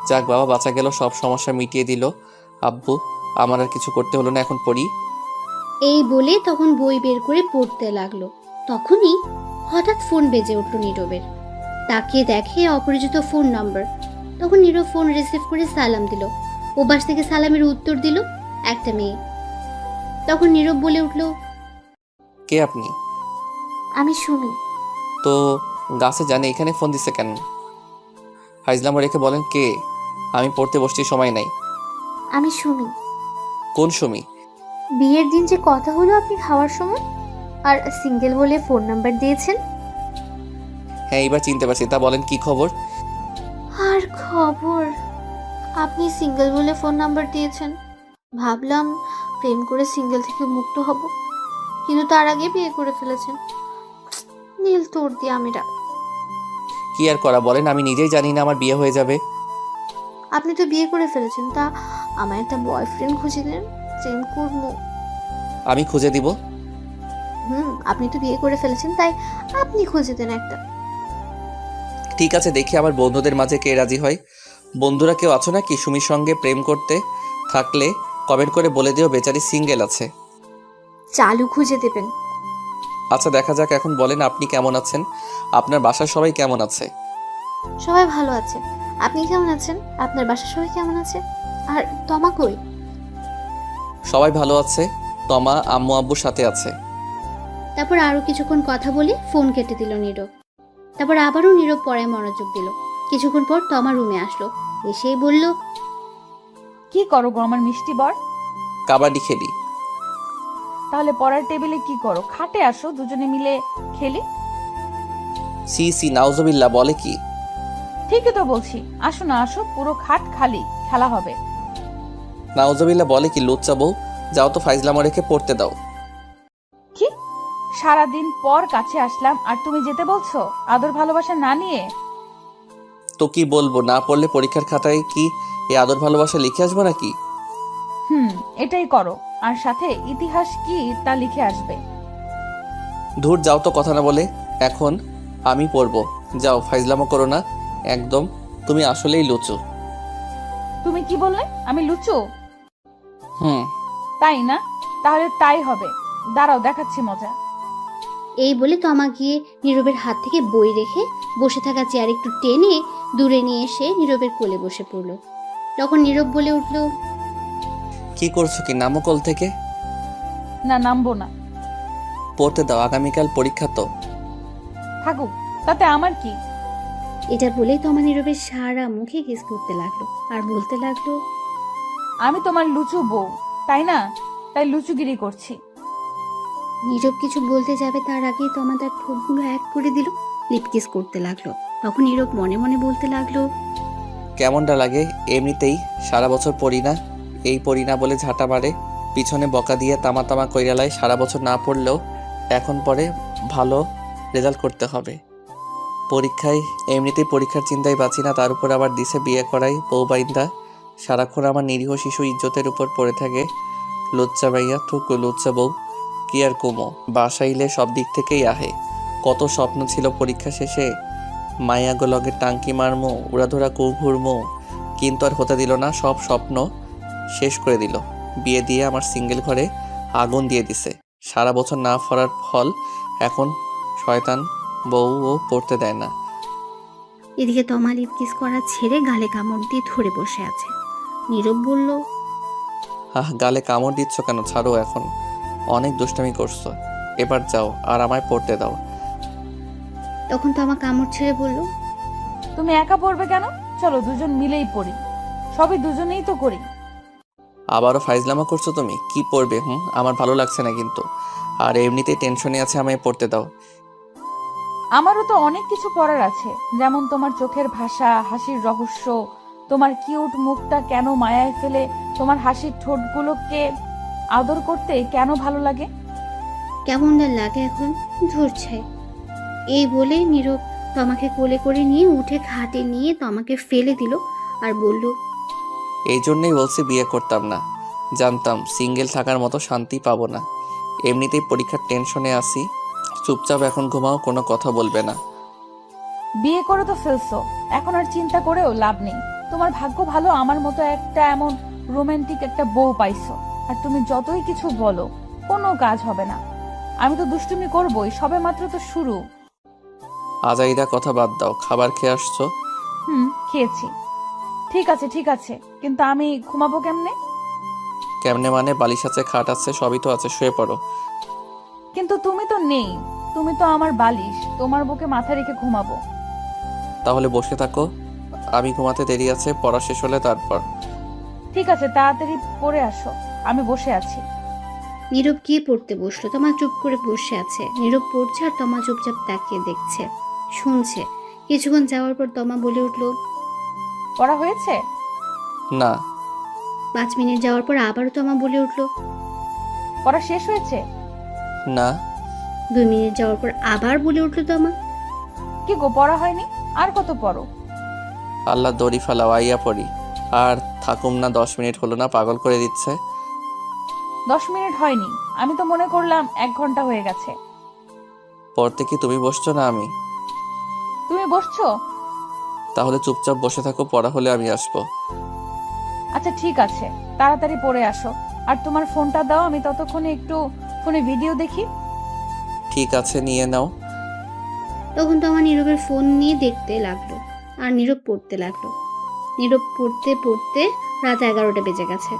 যাক বাবা, বাঁচা গেল, সব সমস্যা মিটিয়ে দিল আব্বু। আমার আর কিছু করতে হলো না, এখন পড়ি। এই বলে তখন বই বের করে পড়তে লাগলো। তখনই হঠাৎ ফোন বেজে উঠল নীরবের। তাকিয়ে দেখে অপরিচিত ফোন নাম্বার। তখন নীরব ফোন রিসিভ করে সালাম দিল। ওপাশ থেকে সালামের উত্তর দিল একটা মেয়ে। তখন নীরব বলে উঠল, কে আপনি? আমি সুমি। তো গাছে জানে, এখানে ফোন দিছে কেন? হাইজলাম রেখে বলেন কে? আমি পড়তে বসছি, সময় নাই। আমি সুমি। কোন সুমি? বিয়ের দিন যে কথা হলো আপনি খাওয়ার সময়, আর সিঙ্গেল বলে ফোন নাম্বার দিয়েছেন। হ্যাঁ, এবার চিনতে পারছি। তা বলেন কি খবর? আর খবর, আপনি সিঙ্গেল বলে ফোন নাম্বার দিয়েছেন। ভাবলাম প্রেম করে সিঙ্গেল থেকে মুক্ত হব, কিন্তু তার আগে বিয়ে করে ফেলেছেন। নীল তোর দিয়ে আমিরা। কি আর করা বলেন, আমি নিজেই জানি না আমার বিয়ে হয়ে যাবে। আপনি তো বিয়ে করে ফেলেছেন, তা আমার একটা বয়ফ্রেন্ড খুঁজে দেন, প্রেম করবো। আমি খুঁজে দিব। আপনি তো বিয়ে করে ফেলেছেন, তাই আপনি খুঁজে দেন একটা। ঠিক আছে, দেখি আমার বন্ধুদের মাঝে কে রাজি হয়। বন্ধুরা কেউ আছো নাকি সুমির সঙ্গে প্রেম করতে? থাকলে কমেন্ট করে বলে দিও বেচারি সিঙ্গেল আছে। চালু খুঁজে দেবেন। আচ্ছা দেখা যাক, এখন বলেন আপনি কেমন আছেন? আপনার বাসার সবাই কেমন আছে? সবাই ভালো আছে। আপনি কেমন আছেন? আপনার বাসার সবাই কেমন আছে? আর তমা কই? সবাই ভালো আছে। তমা আম্মু আব্বুর সাথে আছে। তারপর আরো কিছুক্ষণ কথা বলে ফোন কেটে দিল নীরব। তারপর আবারও নীরব পড়ায় মনোযোগ দিল। কিছুক্ষণ পর তমা রুমে আসলো, এসেই বলল, কি করো গো আমার মিষ্টি বর? কাবাডি খেলি। তাহলে পড়ার টেবিলে কি করো? খাটে আসো, দুজনে মিলে খেলি। সি সি নাউজুবিল্লাহ, বলে কি? ঠিকই তো বলছি, আসো না আসো, পুরো খাট খালি, খেলা হবে। নাউজুবিল্লাহ বলে কি? লুচ্চা বউ, যাও তো ফাইজলামো রেখে পড়তে দাও। কি? সারাদিন পর কাছে আসলাম আর তুমি যেতে বলছো আদর ভালোবাসা না নিয়ে? তো কি বলবো, না পড়লে পরীক্ষার খাতায় কি এই আদর ভালোবাসা লিখে আসবো নাকি? এটাই করো, আর সাথে ইতিহাস কি তা লিখে আসবে। ধুর যাও তো কথা না বলে। এখন আমি পড়বো, যাও ফাইজলামো করো না একদম। তুমি আসলেই লুচু। তুমি কি বললে? আমি লুচু? হুম। তাই না? তাহলে তাই হবে, দাঁড়াও দেখাচ্ছি মজা। এই বলে তমা গিয়ে নীরবের হাত থেকে বই রেখে বসে থাকা চেয়ার একটু টেনে দূরে নিয়ে এসে নীরবের কোলে বসে পড়ল। তখন নীরব বলে উঠল, কি করছো কি? নামো কোল থেকে। না, নামবো না। পড়তে দাও, আগামীকাল পরীক্ষা তো। থাকুক, তাতে আমার কি? এটা বলেই তমা নীরবের সারা মুখে কিস করতে লাগলো আর বলতে লাগলো, আমি তোমার লুচু বউ, তাই না? তাই লুচুগিরি করছি। নীরব কিছু বলতে যাবে তার আগেই তমা তার ঠোঁটগুলো এক করে দিল, লিপকিস করতে লাগলো। তখন নীরব মনে মনে বলতে লাগলো, কেমনটা লাগে? এমনিতেই সারা বছর পড়ি না, এই পড়ি না বলে ঝাঁটা মারে, পিছনে বকা দিয়ে তামা তামা কইরালায়। সারা বছর না পড়লেও এখন পরে ভালো রেজাল্ট করতে হবে পরীক্ষায়। এমনিতেই পরীক্ষার চিন্তায় বাঁচি না, তার উপর আবার দিছে বিয়ে করাই বউ বাইন্দা। সারাক্ষণ আমার নিরীহ শিশু ইজ্জতের উপর পড়ে থাকে। লুচ্চা ভাইয়া থুকু লুচ্চা বউ, কি আর কমো। বাসাইলে সব দিক থেকেই আহে। কত স্বপ্ন ছিল পরীক্ষা শেষে, মায়া গোলগে টাঙ্কি মারমো, উড়াধুরা কু ঘুরমো, কিন্তু আর হতে দিল না। সব স্বপ্ন শেষ করে দিল। বিয়ে দিয়ে আমার সিঙ্গেল ঘরে আগুন দিয়ে দিছে। সারা বছর না পড়ার ফল এখন শয়তান বউও পড়তে দেয় না। এদিকে তমা লিপকিস করা ছেড়ে গালে কামড় দিয়ে ধরে বসে আছে। নীরব বলল, গালে কামড় দিচ্ছ কেন? ছাড়ো এখন, অনেক দুষ্টামি করছো, এবার যাও আর আমায় পড়তে দাও। তখন তমা কামড় ছেড়ে বলল, তুমি একা পড়বে কেন? চলো দুজন মিলেই পড়ি, সবই দুজনেই তো করি। আবারও ফাইজলামা করছো তুমি? কি পড়বে? আমার ভালো লাগছে না কিন্তু। আর এমনিতেই টেনশনে আছে, আমায় পড়তে দাও। আমারও তো অনেক কিছু পড়ার আছে, যেমন তোমার চোখের ভাষা, হাসির রহস্য, তোমার কিউট মুখটা কেন মায়ায় ফেলে, তোমার হাসির ঠোঁটগুলোকে আদর করতে কেন ভালো লাগে। কেমন লাগে এখন? ধরছে। এই বলে নীরব তমাকে কোলে করে নিয়ে উঠে খাটে নিয়ে তমাকে ফেলে দিল আর বলল, এই জন্যই বলছি বিয়ে করতাম না, জানতাম সিঙ্গেল থাকার মতো শান্তি পাবো না। এমনিতেই পরীক্ষার টেনশনে আসি। চুপচাপ এখন ঘুমাও, কোনো কথা বলবে না। বিয়ে করে তো ফেলছো, এখন আর চিন্তা করেও লাভ নেই। তোমার ভাগ্য ভালো, আমার মতো একটা এমন রোমান্টিক একটা বউ পাইছো। আর তুমি যতই কিছু বলো, কোনো কাজ হবে না। আমি তো দুষ্টুমি করবোই, সবে মাত্র তো শুরু। আজাইরা কথা বাদ দাও, খাবার খেয়ে আসছো? খেয়েছি। ঠিক আছে ঠিক আছে, কিন্তু আমি ঘুমাবো কেমনে? কেমনে মানে? বালিশ আছে, খাট আছে, সবই তো আছে, শুয়ে পড়ো। কিন্তু তুমি তো নেই, তুমি তো আমার বালিশ, তোমার বুকে মাথা রেখে ঘুমাবো। তাহলে বসে থাকো, আমি ঘুমাতে দেরি আছে, পড়া শেষ হলে তারপর। ঠিক আছে, তাড়াতাড়ি পড়ে আসো, আমি বসে আছি। নীরব গিয়ে পড়তে বসলো। তমা চুপ করে বসে আছে। নীরব পড়ছে আর তমা চুপচাপ তাকিয়ে দেখছে, শুনছে। কিছুক্ষণ যাওয়ার পর তমা বলে উঠল, পড়া হয়েছে? না। 5 মিনিট যাওয়ার পর আবারও তমা বলে উঠল, পড়া শেষ হয়েছে? না। 2 মিনিট যাওয়ার পর আবার বলে উঠল তমা, কি গো, পড়া হয়নি? আর কত পড়ো? আল্লাহ দড়ি ফালাও, আইয়া পড়ি। আর থাকুম না, 10 মিনিট হলো না, পাগল করে দিচ্ছে। 10 মিনিট হয়নি, আমি তো মনে করলাম 1 ঘন্টা হয়ে গেছে। পড়তে কি তুমি বসছো না আমি? তুমি বসছো? তাহলে চুপচাপ বসে থাকো, পড়া হলে আমি আসবো। আচ্ছা ঠিক আছে, তাড়াতাড়ি পড়ে আসো। আর তোমার ফোনটা দাও, আমি ততক্ষণে একটু ফোনে ভিডিও দেখি। ঠিক আছে, নিয়ে নাও। তখন তমা নীরবের ফোন নিয়ে দেখতে লাগলো আর নীরব পড়তে লাগলো। নীরব পড়তে পড়তে রাত 11টা বেজে গেছে,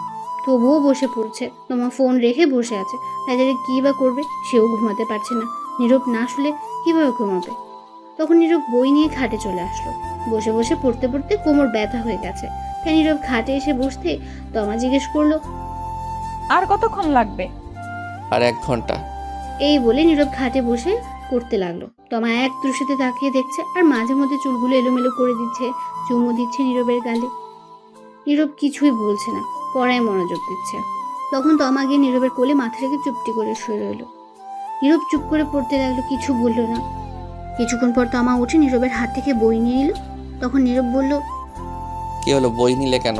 তবুও বসে পড়ছে। তোমার ফোন রেখে বসে আছে। রাজারে কী বা করবে, সেও ঘুমাতে পারছে না। নীরব না শুলে কীভাবে ঘুমাবে? তখন নীরব বই নিয়ে খাটে চলে আসলো। বসে বসে পড়তে পড়তে কোমর ব্যথা হয়ে গেছে। তাই নীরব খাটে এসে বসতে তমা জিজ্ঞেস করলো, আর কতক্ষণ লাগবে? আর 1 ঘন্টা। এই বলে নীরব খাটে বসে পড়তে লাগলো। তমা এক দৃষ্টিতে তাকিয়ে দেখছে আর মাঝে মধ্যে চুলগুলো এলোমেলো করে দিচ্ছে, চুমু দিচ্ছে নীরবের গালে। নীরব কিছুই বলছে না, পড়ায় মনোযোগ দিচ্ছে। তখন তমা গিয়ে নীরবের কোলে মাথা রেখে চুপটি করে শুয়ে রইল। নীরব চুপ করে পড়তে লাগলো, কিছু বলল না। কিছুক্ষণ পর তমা উঠে নীরবের হাত থেকে বই নিয়ে নিল। তখন নীরব বলল, কি হলো, বই নিলে কেন?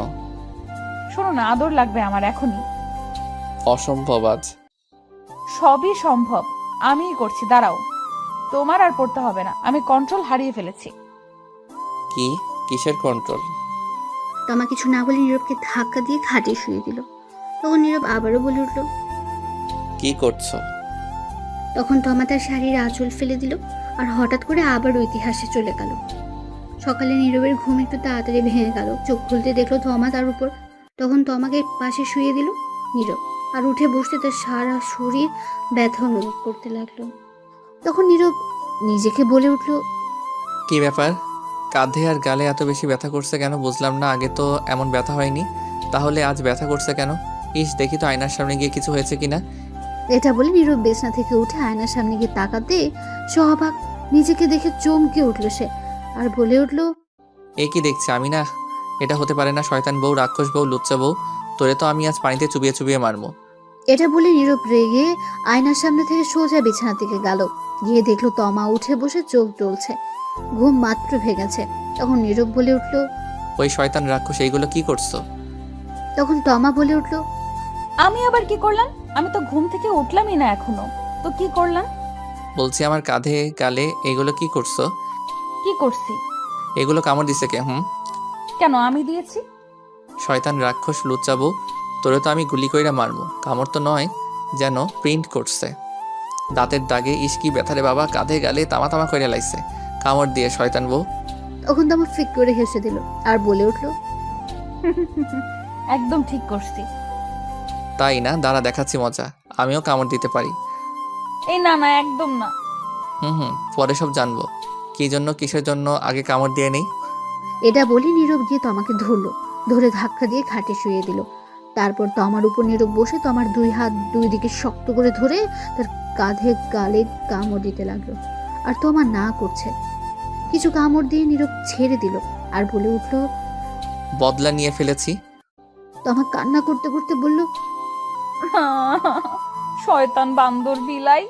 শোনো না, আদর লাগবে আমার এখনই। অসম্ভব আজ। সবই সম্ভব, আমিই করছি, দাঁড়াও। তোমার আর পড়তে হবে না, আমি কন্ট্রোল হারিয়ে ফেলেছি। কি? কিসের কন্ট্রোল? তমা কিছু না বলে নীরবকে ধাক্কা দিয়ে খাটে শুয়ে দিল। তখন নীরব আবারও বলে উঠল, কি করছো? তখন তমা তার শাড়ির আঁচল ফেলে দিল আর হঠাৎ করে আবার ইতিহাসে চলে গেল। সকালে নীরবের ঘুম একটু তাড়াতাড়ি ভেঙে গেল। চোখ খুলতে দেখলো তমা তার উপর। তখন তমাকে পাশে শুয়ে দিল নীরব, আর উঠে বসতে তার সারা শরীর ব্যথা অনুভব করতে লাগলো। তখন নীরব নিজেকে বলে উঠল, কি ব্যাপার, কাঁধে আর গালে এত বেশি ব্যথা করছে কেন? বুঝলাম না, আগে তো এমন ব্যথা হয়নি, তাহলে আজ ব্যথা করছে কেন? ইস, দেখি তো আয়নার সামনে গিয়ে কিছু হয়েছে কিনা। এটা বলে নীরব বিছানা থেকে উঠে আয়নার সামনে গিয়ে তাকাতে সহবাক নিজেকে দেখে চমকে উঠল সে, আর বলে উঠল, এ কি দেখছি আমি? না, এটা হতে পারে না। শয়তান বউ, রাক্ষস বউ, লুচ্চা বউ, তোরে তো আমি আজ পানিতে চুবিয়ে চুবিয়ে মারবো। এটা বলে নীরব রেগে আয়নার সামনে থেকে সোজা বিছানা থেকে গেল। গিয়ে দেখলো তমা উঠে বসে চোখ ডলছে, ঘুম মাত্র ভেঙেছে। তখন নীরব বলে উঠল, ওই শয়তান রাক্ষস, এইগুলো কি করছো? তখন তমা বলে উঠল, আমি আবার কি করলাম? আমি তো ঘুম থেকে উঠলামই না এখনো, তো কি করলাম? বলছি আমার কাঁধে গালে এগুলো কি করছো? কি করছি? এগুলো কামড় দিছে কে? কেন, আমি দিয়েছি? শয়তান রাক্ষস লুচ্চা বউ, তোরে তো আমি গুলি কইরা মারবো। কামড় তো নয়, যেন প্রিন্ট করছে দাঁতের দাগে। ইস কি ব্যথারে বাবা, কাঁধে গালে তামা তামা কইরা লাইছে কামড় দিয়ে শয়তান বউ। তখন তমা ফিক করে হেসে দিল আর বলে উঠল, একদম ঠিক করছি। তাই না? দাঁড়া, দেখাচ্ছি মজা, আমিও কামড় দিতে পারি। এই না না, একদম না। পরে সব জানবো কি জন্য কিসের জন্য, আগে কামড় দিয়ে নেই। এটা বলে নীরব গিয়ে তমাকে ধরলো, ধরে ধাক্কা দিয়ে খাটে শুয়ে দিল। তারপর তমার উপর নীরব বসে তমার 2 হাত 2 দিকে শক্ত করে ধরে তার কাঁধে গালে কামড় দিতে লাগলো। আর তমা না করছে। কিছু কামড় দিয়ে নীরব ছেড়ে দিল আর বলে উঠল, বদলা নিয়ে ফেলেছি। তমা কান্না করতে করতে বলল, শয়তান বান্দর বিলাই।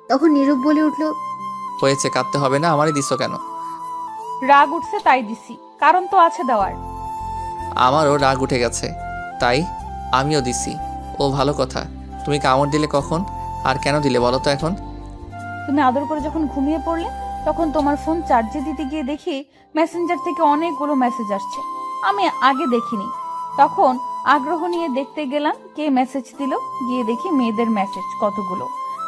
তখন নীরব বলে উঠল, হয়েছে, কাঁদতে হবে না, আমারই দিছো কেন? রাগ উঠছে তাই দিছি, কারণ তো আছে দেওয়ার। আমারও রাগ উঠে গেছে, তাই আমিও দিছি। ও ভালো কথা। তুমি কামড় দিলে কখন আর কেন দিলে বলো তো এখন? তুমি আদর করে যখন ঘুমিয়ে পড়লে, তখন তোমার ফোন চার্জে দিতে গিয়ে দেখি মেসেঞ্জার থেকে অনেকগুলো মেসেজ আসছে, আমি আগে দেখিনি। তখন আগ্রহ নিয়ে দেখতে গেলাম কে মেসেজ দিল। গিয়ে দেখি মেয়েদের মেসেজ কতগুলো।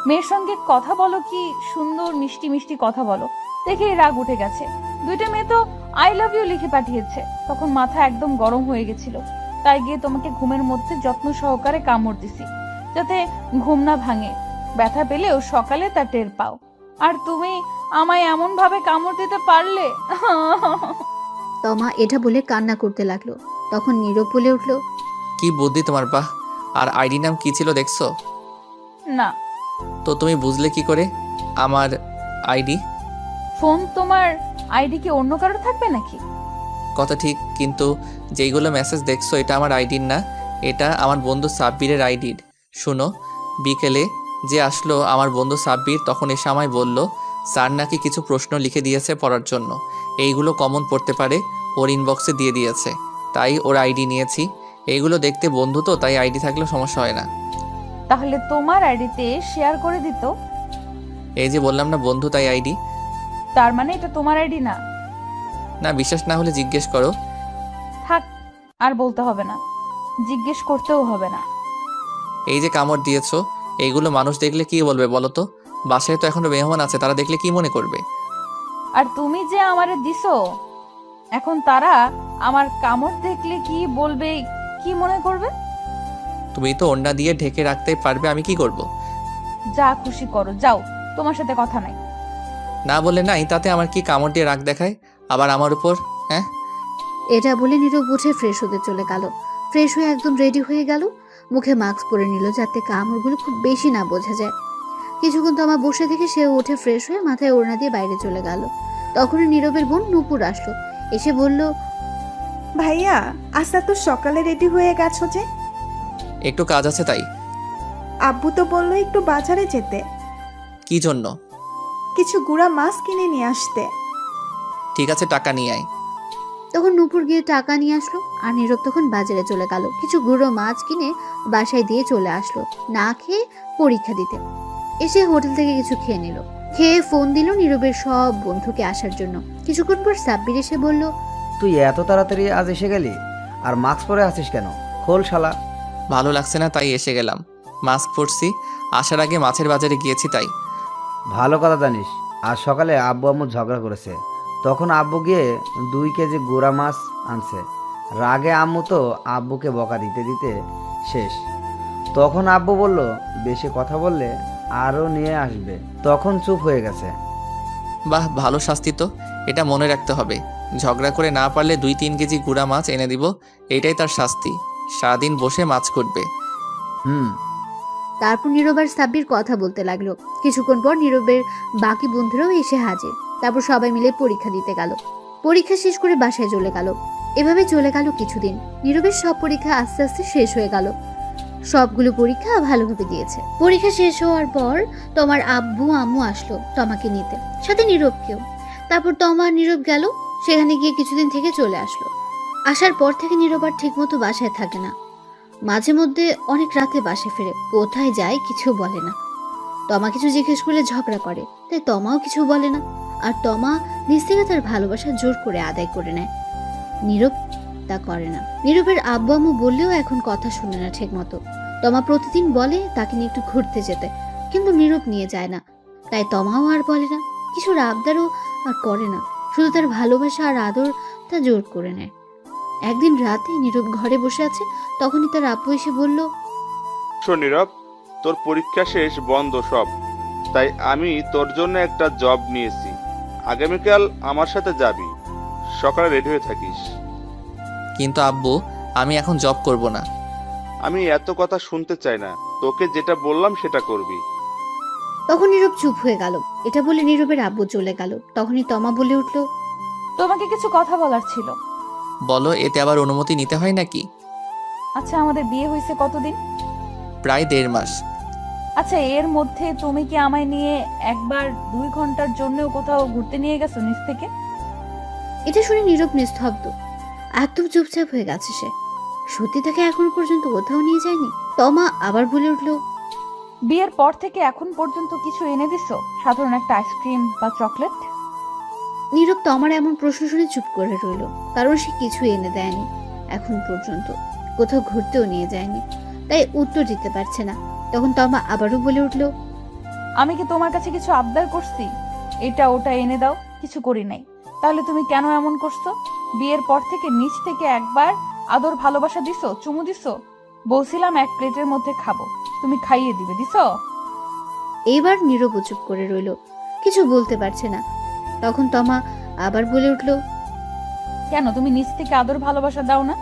মেয়ের সঙ্গে কথা বলো, কি সুন্দর মিষ্টি মিষ্টি কথা বলো, দেখে রাগ উঠে গেছে। 2টা মেয়ে তো আই লাভ ইউ লিখে পাঠিয়েছে। তখন মাথা একদম গরম হয়ে গেছিল, তাই গিয়ে তোমাকে ঘুমের মধ্যে যত্ন সহকারে কামড় দিছি, যাতে ঘুম না ভাঙে। ব্যথা পেলেও সকালে তা টের পাও। আর তুমি আমায় এমন ভাবে কামড় দিতে পারলে। তমা এটা বলে কান্না করতে লাগলো। তখন নীরব বলে উঠল, কি বুদ্ধি তোমার বাহ। আর আইডি নাম কি ছিল দেখছো? না। তো তুমি বুঝলে কি করে আমার আইডি? ফোন তোমার আইডি কি অন্য কারোর থাকবে নাকি? কথা ঠিক, কিন্তু যেইগুলো মেসেজ দেখছো এটা আমার আইডির না, এটা আমার বন্ধু সাব্বিরের আইডির। শুনো, বিকেলে যে আসলো আমার বন্ধু সাব্বির, তখন এসে আমায় বলল স্যার নাকি কিছু প্রশ্ন লিখে দিয়েছে পড়ার জন্য, এইগুলো কমন পড়তে পারে, ওর ইনবক্সে দিয়ে দিয়েছে, তাই ওর আইডি নিয়েছি। এইগুলো দেখতে বন্ধু তো, তাই আইডি থাকলে সমস্যা হয় না। তাহলে তোমার আইডিতে শেয়ার করে দিত। এই যে বললাম না বন্ধু, তাই আইডি। তার মানে এটা তোমার আইডি না? না বিশ্বাস না হলে জিজ্ঞেস করো। থাক, আর বলতে হবে না, জিজ্ঞেস করতেও হবে না। এই যে কামড় দিয়েছো, এইগুলো মানুষ দেখলে কি বলবে বলো তো? বাসায় তো এখনো মেহমান আছে, তারা দেখলে কি মনে করবে? আর তুমি যে আমারে দিছো, এখন তারা আমার কামড় দেখলে কি বলবে, কি মনে করবে? তুমি তো ওড়না দিয়ে ঢেকে রাখতে পারবে, আমি কি করব? যা খুশি করো, যাও, তোমার সাথে কথা নাই। না বলে নাই, তাতে আমার কি কামড় দিয়ে রাগ দেখায় আবার আমার উপর? হ্যাঁ, এটা বলে নীরব উঠে ফ্রেশ হতে চলে গেল। ফ্রেশ হয়ে একদম রেডি হয়ে গেল, মুখে মাস্ক পরে নিল যাতে কামড়গুলো খুব বেশি না বোঝা যায়। কিছুক্ষণ তমা বসে থেকে সে উঠে ফ্রেশ হয়ে মাথায় ওড়না দিয়ে বাইরে চলে গেল। তখনই নীরবের বোন নূপুর আসলো, এসে বলল, ভাইয়া আজ তো সকালে রেডি হয়ে গেছো যে? একটু কাজ আছে তাই। আব্বু তো বললো একটু বাজারে যেতে, কি জন্য? কিছু গুঁড়া মাছ কিনে নিয়ে আসতে। ঠিক আছে, টাকা নিয়ে আয়। তখন নূপুর গিয়ে টাকা নিয়ে আসলো, আর নীরব তখন বাজারে চলে গেল কিছু গুঁড়ো মাছ কিনে বাসায় দিয়ে চলে আসলো না খেয়ে পরীক্ষা দিতে। এসে হোটেল থেকে কিছু খেয়ে নিল, খেয়ে ফোন দিল নীরবের সব বন্ধুকে আসার জন্য। কিছুক্ষণ পর সাব্বির এসে বলল, তুই এত তাড়াতাড়ি আজ এসে গেলি, আর মাস্ক পরে আছিস কেন? খোল শালা। ভালো লাগছে না তাই এসে গেলাম। মাস্ক পরছি, আসার আগে মাছের বাজারে গিয়েছি তাই। ভালো কথা জানিস, আজ সকালে আব্বু আম্মু ঝগড়া করেছে, তখন আব্বু গিয়ে 2 কেজি গুঁড়া মাছ আনছে। রাগে আম্মু তো আব্বুকে বকা দিতে দিতে শেষ। তখন আব্বু বলল বেশি কথা বললে আরও নিয়ে আসবে, তখন চুপ হয়ে গেছে। বাহ, ভালো শাস্তি তো, এটা মনে রাখতে হবে। ঝগড়া করে না পারলে 2-3 কেজি গুঁড়া মাছ এনে দিব, এটাই তার শাস্তি। সারাদিন বসে মাছ করবে। হুম। তারপর নীরব আর সাব্বির কথা বলতে লাগলো। কিছুক্ষণ পর নীরবের বাকি বন্ধুরাও এসে হাজির। তারপর সবাই মিলে পরীক্ষা দিতে গেল। পরীক্ষা শেষ করে বাসায় চলে গেল। এভাবে চলে গেল কিছুদিন। নীরবের সব পরীক্ষা আস্তে আস্তে শেষ হয়ে গেল, সবগুলো পরীক্ষা ভালোভাবে দিয়েছে। পরীক্ষা শেষ হওয়ার পর তোমার আব্বু আম্মু আসলো তমাকে নিতে, সাথে নীরবকেও। তারপর তমা আর নীরব গেল, সেখানে গিয়ে কিছুদিন থেকে চলে আসলো। আসার পর থেকে নীরব আর ঠিক মতো বাসায় থাকে না, মাঝে মধ্যে অনেক রাতে বাসায় ফেরে। কোথায় যায় কিছু বলে না। তমা কিছু জিজ্ঞেস করলে ঝগড়া করে, তাই তমাও কিছু বলে না। আর তমা নিজ থেকে তার ভালোবাসা জোর করে আদায় করে নেয়। নীরব তা করে না। নীরবের আব্বু আম্মু বললেও এখন কথা শুনে না ঠিক মতো। তমা প্রতিদিন বলে তাকে নিয়ে একটু ঘুরতে যেতে, কিন্তু নীরব নিয়ে যায় না। তাই তমাও আর বলে না, কিছু আবদারও আর করে না। শুধু তার ভালোবাসা আর আদর তা জোর করে নেয়। একদিন রাতে নীরব ঘরে বসে আছে, তখনই তার আব্বু এসে বলল, শোন নীরব, তোর পরীক্ষা শেষ, বন্ধ সব, তাই আমি তোর জন্য একটা জব নিয়েছি। আগামীকাল আমার সাথে যাবি, সকালে রেডি হয়ে থাকিস। কিন্তু আব্বু, আমি এখন জব করব না। আমি এত কথা শুনতে চাই না, তোকে যেটা বললাম সেটা করবি। তখন নীরব চুপ হয়ে গেল। এটা বলে নীরবের আব্বু চলে গেল। তখনই তমা বলে উঠল, তোমাকে কিছু কথা বলার ছিল। বলো, এতে আবার অনুমতি নিতে হয় নাকি? আচ্ছা, আমাদের বিয়ে হয়েছে কতদিন? প্রায় 1.5 মাস। আচ্ছা, এর মধ্যে তুমি কি আমায় নিয়ে একবার 2 ঘন্টার জন্যও কোথাও ঘুরতে নিয়ে গেছো নিজ থেকে? এটা শুনে নীরব নিস্তব্ধ, একদম চুপচাপ হয়ে গেছে সে। সত্যি তাকে এখনো পর্যন্ত কোথাও নিয়ে যায়নি। তমা আবার বলে উঠল, বিয়ের পর থেকে এখন পর্যন্ত কিছু এনে দিছো? সাধারণ একটা আইসক্রিম বা চকলেট? নীরব তমার এমন প্রশ্ন শুনে চুপ করে রইল, কারণ সে কিছু এনে দেয়নি এখন পর্যন্ত, কোথাও ঘুরতেও নিয়ে যায়নি, তাই উত্তর দিতে পারছে না। তখন তমা আবারও বলে উঠল, আমি কি তোমার কাছে কিছু আবদার করছি এটা ওটা এনে দাও? কিছু করি নাই। তাহলে তুমি কেন এমন করছো? বিয়ের পর থেকে নিজ থেকে একবার আদর ভালোবাসা দিছো, চুমু দিছো? বলছিলাম এক প্লেটের মধ্যে খাবো, তুমি খাইয়ে দিবে, দিছো? এইবার নীরব চুপ করে রইল, কিছু বলতে পারছে না। তখন তমা আবার বলে উঠল, কেন তুমি নিজ থেকে আদর ভালোবাসা দাও না?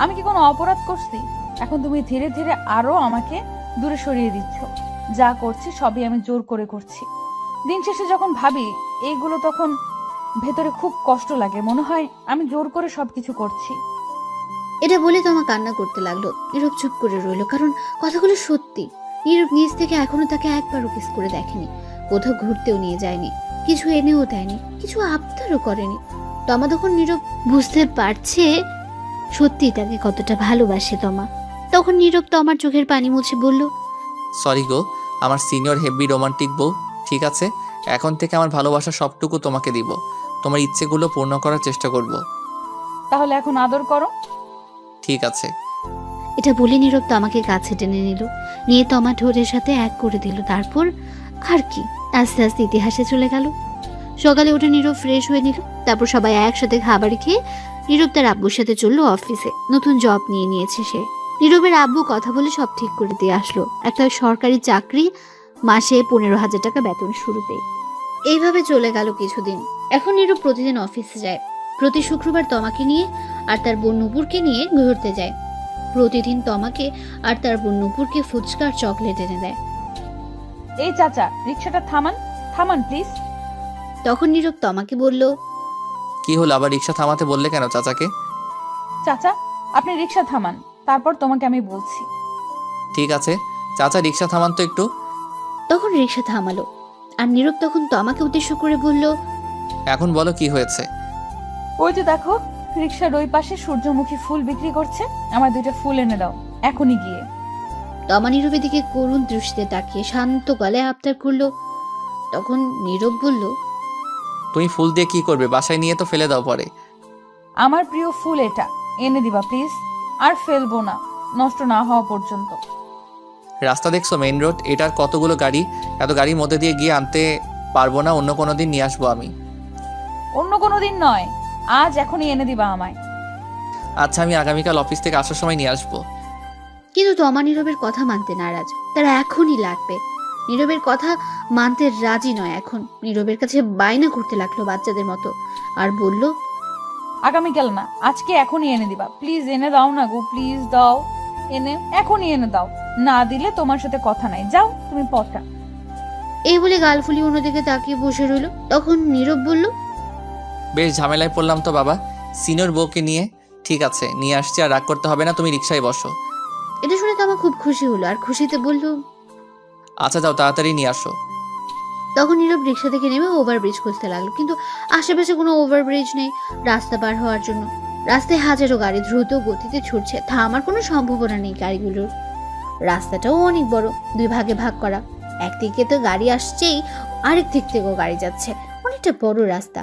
আমি কি কোনো অপরাধ করছি? এখন তুমি ধীরে ধীরে আরো আমাকে দূরে সরিয়ে দিচ্ছ। যা করছি সবই আমি জোর করে করছি। দিন শেষে যখন ভাবি এইগুলো, তখন ভেতরে খুব কষ্ট লাগে, মনে হয় আমি জোর করে সবকিছু করছি। এটা বলে তমা কান্না করতে লাগলো। নীরব চুপ করে রইল, কারণ কথাগুলো সত্যি। নীরব নিজ থেকে এখনো তাকে একবারও কিস করে দেখেনি, কোথাও ঘুরতেও নিয়ে যায়নি, কিছু এনেও দেয়নি, কিছু আবদারও করেনি। তমা তখন নীরব বুঝতে পারছে সত্যি তাকে কতটা ভালোবাসে তমা। তখন নীরব তমার চোখের পানি মুছে বলল, সরি গো, আমার সিনিয়র হেভি রোমান্টিক বউ। ঠিক আছে, এখন থেকে আমার ভালোবাসা সবটুকু তোমাকে দিব। তোমার ইচ্ছেগুলো পূর্ণ করার চেষ্টা করব। তাহলে এখন আদর করো। ঠিক আছে। এটা বলে নীরব তমাকে কাছে টেনে নিল, নিয়ে তমা ঠোঁটের সাথে এক করে দিল। তারপর আর কি, আস্তে আস্তে ইতিহাসে চলে গেল। সকালে উঠে নীরব ফ্রেশ হয়ে নিল। তারপর সবাই একসাথে খাবার খেয়ে নীরব তার আব্বুর সাথে চললো অফিসে। নতুন জব নিয়েছে সে। নীরবের আব্বু কথা বলে সব ঠিক করে দিয়ে আসলো। একটা সরকারি চাকরি, মাসে 15,000 টাকা বেতন শুরুতেই। এইভাবে চলে গেল কিছুদিন। এখন নীরব প্রতিদিন অফিসে যায়। প্রতি শুক্রবার তমাকে নিয়ে আর তার বোন নূপুরকে নিয়ে ঘুরতে যায়। প্রতিদিন তমাকে আর তার বোন নূপুরকে ফুচকা আর চকলেট এনে দেয়। এই চাচা, রিক্সাটা থামান, থামান প্লিজ। তখন নীরব তমাকে বলল, কি হলো, আবার রিক্সা থামাতে বললে কেন চাচাকে? চাচা, আপনি রিক্সা থামান, তারপর তোমাকে আমি বলছি। ঠিক আছে চাচা, রিক্সা থামান তো একটু। তখন রিক্সা থামালো। আর নীরব তখন তমাকে উদ্দেশ্য করে বলল, এখন বলো কি হয়েছে। ওই যে দেখো, রিক্সার ওই পাশে সূর্যমুখী ফুল বিক্রি করছে, আমার 2টা ফুল এনে দাও এখনই গিয়ে। তমা নীরবের দিকে করুণ দৃষ্টিতে তাকিয়ে শান্ত গলায় আবদার করলো। তখন নীরব বলল, তুমি ফুল দিয়ে কি করবে? বাসায় নিয়ে তো ফেলে দাও পরে। আমার প্রিয় ফুল এটা, এনে দিবা প্লিজ। আর ফেলবো না, নষ্ট না হওয়া পর্যন্ত। রাস্তা দেখছো, মেইন রোড, এটার কতগুলো গাড়ি, এত গাড়ির মধ্যে দিয়ে গিয়ে আনতে পারবো না। অন্য কোনো দিন নিয়ে আসবো আমি। অন্য কোনো দিন নয়, আজ এখনই এনে দিবা আমায়। আচ্ছা, আমি আগামীকাল অফিস থেকে আসার সময় নিয়ে আসবো। কিন্তু তমা নীরবের কথা মানতে নারাজ। তারা এখনই লাগবে। নীরবের কথা মানতে রাজি নয়। এখন নীরবের কাছে বায়না করতে লাগলো বাচ্চাদের মতো, আর বলল, আগামীকাল না, আজকে এখনই এনে দিবা প্লিজ। এনে দাও না গো, প্লিজ দাও, এনে এখনই এনে দাও। না দিলে তোমার সাথে কথা নাই, যাও তুমি পথটা। এই বলে গাল ফুলিয়ে অন্যদিকে তাকিয়ে বসে রইল। তখন নীরব বলল, বেশ ঝামেলায় পড়লাম তো বাবা, সিনিয়র বউকে নিয়ে। ঠিক আছে, নিয়ে আসছি, আর রাগ করতে হবে না, তুমি রিক্সায় বসো। এটা শুনে তমা খুব খুশি হলো, আর খুশিতে বলল, আচ্ছা যাও, তাড়াতাড়ি নিয়ে আসো। তখন নীরব রিক্সা থেকে নেমে ওভারব্রিজ খুঁজতে লাগলো। কিন্তু আশেপাশে কোনো ওভারব্রিজ নেই রাস্তা পার হওয়ার জন্য। রাস্তায় হাজারো গাড়ি দ্রুত গতিতে ছুটছে, থামার কোনো সম্ভাবনা নেই গাড়িগুলোর। রাস্তাটাও অনেক বড়, 2 ভাগে ভাগ করা। একদিকে তো গাড়ি আসছেই, আরেক দিক থেকেও গাড়ি যাচ্ছে। অনেকটা বড় রাস্তা।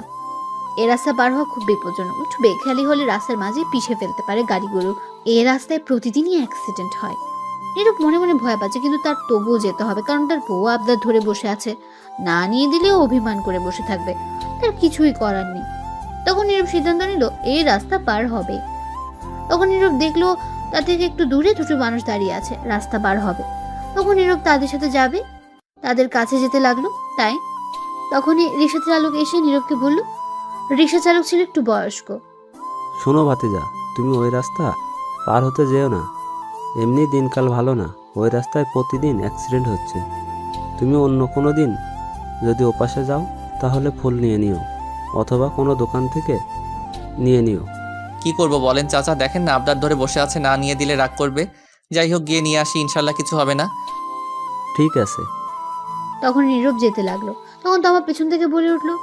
এ রাস্তা পার হওয়া খুব বিপজ্জনক। একটু বেখেয়ালি হলে রাস্তার মাঝে পিষে ফেলতে পারে গাড়িগুলো। এ রাস্তায় প্রতিদিনই অ্যাক্সিডেন্ট হয়। নীরব মনে মনে ভয় পাচ্ছে, কিন্তু তার তবুও যেতে হবে, কারণ তার বউ আবদার ধরে বসে আছে। না নিয়ে দিলেও অভিমান করে বসে থাকবে, তার কিছুই করার নেই। তখন নীরব সিদ্ধান্ত নিল এই রাস্তা পার হবে। তখন নীরব দেখলো তার থেকে একটু দূরে 2টো মানুষ দাঁড়িয়ে আছে, রাস্তা পার হবে। তখন নীরব তাদের সাথে যাবে, তাদের কাছে যেতে লাগলো। তাই তখনই রিক্সা চালক এসে নীরবকে বলল, রিক্সা চালক ছিল একটু বয়স্ক। শোনো ভাতিজা, তুমি ওই রাস্তা পার হতে যেও না। এমনি দিনকাল ভালো না, ওই রাস্তায় প্রতিদিন অ্যাক্সিডেন্ট হচ্ছে। তুমি অন্য কোনো দিন যদি ওপাশে যাও তাহলে ফুল নিয়ে নিও, অথবা কোনো দোকান থেকে নিয়ে নিও। কি করব বলেন চাচা, দেখেন না আবদার ধরে বসে আছে, না নিয়ে দিলে রাগ করবে। যাই হোক, গিয়ে নিয়ে আসি, ইনশাল্লাহ কিছু হবে না। ঠিক আছে। তখন নীরব যেতে লাগলো। তখন তো আমার পেছন থেকে বলে উঠলো,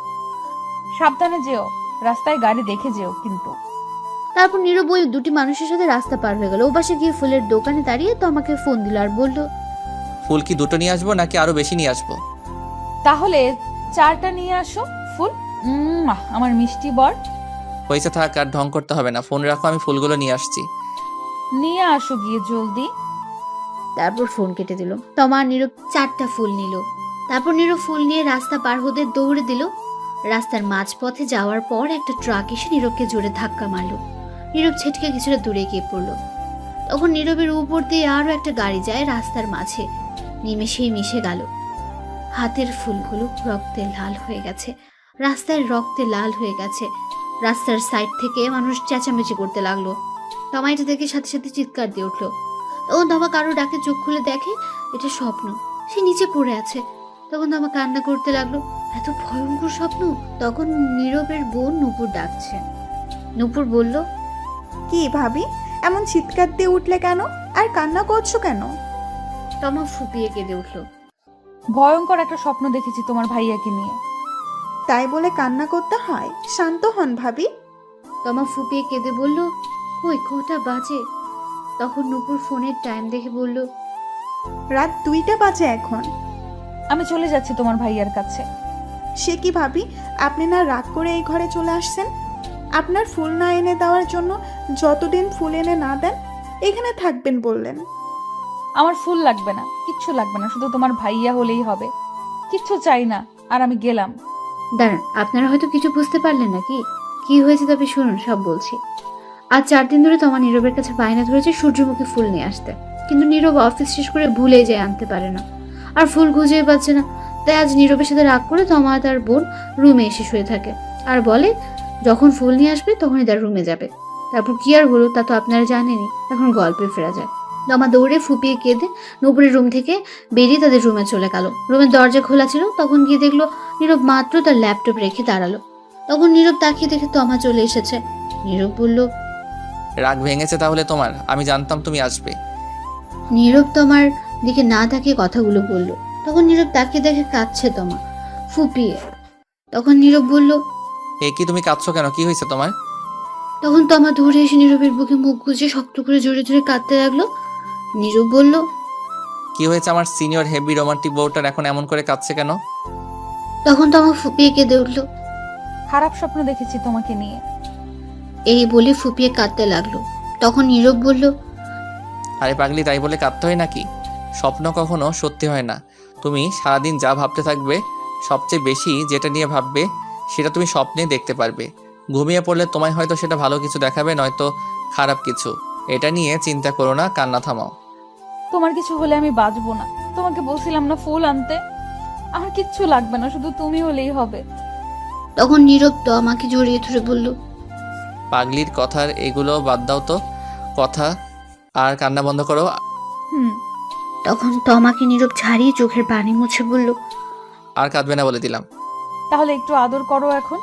সাবধানে যেও, রাস্তায় গাড়ি দেখে যেও কিন্তু। তারপর নীরব ওই 2টি মানুষের সাথে রাস্তা পার হয়ে গেল। ওপাশে গিয়ে ফুলের দোকানে দাঁড়িয়ে তো আমাকে ফোন দিল আর বলল, ফুল কি 2টো নিয়ে আসবো নাকি আরো বেশি নিয়ে আসবো? তাহলে 4টা নিয়ে আসো ফুল। আমার মিষ্টি বর। হয়েছে, থাক, আর ঢং করতে হবে না, ফোন রাখো, আমি ফুলগুলো নিয়ে আসছি। নিয়ে আসো গিয়ে জলদি। তারপর ফোন কেটে দিল। তমা নীরব 4টা ফুল নিল। তারপর নীরব ফুল নিয়ে রাস্তা পার হতে দৌড়ে দিল। রাস্তার মাঝপথে যাওয়ার পর একটা ট্রাক এসে নীরবকে জোরে ধাক্কা মারলো। নীরব ছেটকে কিছুটা দূরে গিয়ে পড়লো। তখন নীরবের উপর দিয়ে আরো একটা গাড়ি যায় রাস্তার মাঝে, নিমেষেই মিশে গেল। হাতের ফুলগুলো রক্তে লাল হয়ে গেছে, রাস্তায় রক্তে লাল হয়ে গেছে। রাস্তার সাইড থেকে মানুষ চেঁচামেচি করতে লাগলো। তমা এটা দেখে সাথে সাথে চিৎকার দিয়ে উঠলো। তখন তমা কারো ডাকে চোখ খুলে দেখে এটা স্বপ্ন, সে নিচে পড়ে আছে। তখন তমা কান্না করতে লাগলো, এত ভয়ঙ্কর স্বপ্ন। তখন নীরবের বোন নূপুর ডাকছে। নূপুর বলল, কি ভাবি, এমন চিৎকার দিয়ে উঠলে কেন, আর কান্না করছো কেন? তমা ফুপিয়ে কেঁদে উঠলো। ভয়ঙ্কর একটা স্বপ্ন দেখেছি তোমার ভাইয়াকে নিয়ে। তাই বলে কান্না করতে হয়? শান্ত হন ভাবি। তমা ফুপিয়ে কেঁদে বলল, কই কটা বাজে? তখন নূপুর ফোনের টাইম দেখে বলল, রাত 2টা বাজে এখন। আমি চলে যাচ্ছি তোমার ভাইয়ার কাছে। সে কি ভাবি আপনি না রাগ করে এই ঘরে চলে আসছেন? আপনার ফুল না এনে দেওয়ার জন্য যতদিন ফুল এনে না দেন এখানে থাকবেন বললেন। আমার ফুল লাগবে না, কিচ্ছু লাগবে না, শুধু তোমার ভাইয়া হলেই হবে। কিচ্ছু চাই না। আর আমি গেলাম। দাঁড়ান, আপনারা হয়তো কিছু বুঝতে পারলেন না। কি হয়েছে তবে শুনুন, সব বলছি। আজ 4 দিন ধরে তোমার নীরবের কাছে বায়না ধরেছে সূর্যমুখী ফুল নিয়ে আসতে, কিন্তু নীরব অফিস শেষ করে ভুলে যায়, আনতে পারে না, আর ফুল খুঁজেই পাচ্ছে না। তাই আজ নীরবের সাথে রাগ করে তোমা তার বোন রুমে এসে শুয়ে থাকে আর বলে যখন ফুল নিয়ে আসবে তখনই তার রুমে যাবে। তারপর কি আর হলো তা তো আপনারা জানেনই। এখন গল্পে ফেরা যায়। তোমা দৌড়ে ফুপিয়ে কেঁদে নূপুরের রুম থেকে বেরিয়ে তাদের রুমে চলে গেল। রুমের দরজা খোলা ছিল, তখন গিয়ে দেখলো নীরব মাত্র তার ল্যাপটপ রেখে দাঁড়ালো। তখন নীরব তাকিয়ে দেখে তোমা চলে এসেছে। নীরব বলল, রাগ ভেঙেছে তাহলে তোমার? আমি জানতাম তুমি আসবে। নীরব তোমার দিকে না তাকিয়ে কথাগুলো বলল। তখন নীরব তাকিয়ে দেখে কাঁদছে তোমা, ফুপিয়ে। তখন নীরব বলল, এ কি, তুমি কাঁদছো কেন? কি হয়েছে তোমার? তখন তোমা দৌড়ে এসে নীরবের বুকে মুখ গুজে শক্ত করে জোরে জোরে কাঁদতে লাগলো। নীরব বলল, কি হয়েছে? আমার সিনিয়র হেভি রোমান্টিক বউটার এখন এমন করে কাঁদছে কেন? তখন তোমা ফুপিয়ে কেঁদে উঠলো। খারাপ স্বপ্ন দেখেছি তোমাকে নিয়ে। এই বলে ফুপিয়ে কাঁদতে লাগলো। তখন নীরব বলল, আরে পাগলি, তাই বলে কাঁদতে হয় নাকি? স্বপ্ন কখনো সত্যি হয় না। তুমি সারাদিন যা ভাবতে থাকবে, সবচেয়ে বেশি যেটা নিয়ে ভাববে সেটা তুমি স্বপ্নে দেখতে পারবে। ঘুমিয়ে পড়লে তোমায় হয়তো সেটা ভালো কিছু দেখাবে, নয়তো খারাপ কিছু। এটা নিয়ে চিন্তা করো না, কান্না থামাও। তোমার কিছু হলে আমি বাঁচবো না। তোমাকে বলছিলাম না ফুল আনতে। আমার কিচ্ছু লাগবে না, শুধু তুমি হলেই হবে। তখন নীরব তো আমাকে জড়িয়ে ধরে বলল, পাগলির কথার এগুলো বাদ দাও তো, কথা আর কান্না বন্ধ করো। হুম। তখন তো আমাকে নীরব ছাড়িয়ে চোখের পানি মুছে বলল, আর কাঁদবে না বলে দিলাম। তাহলে একটু আদর করো এখন।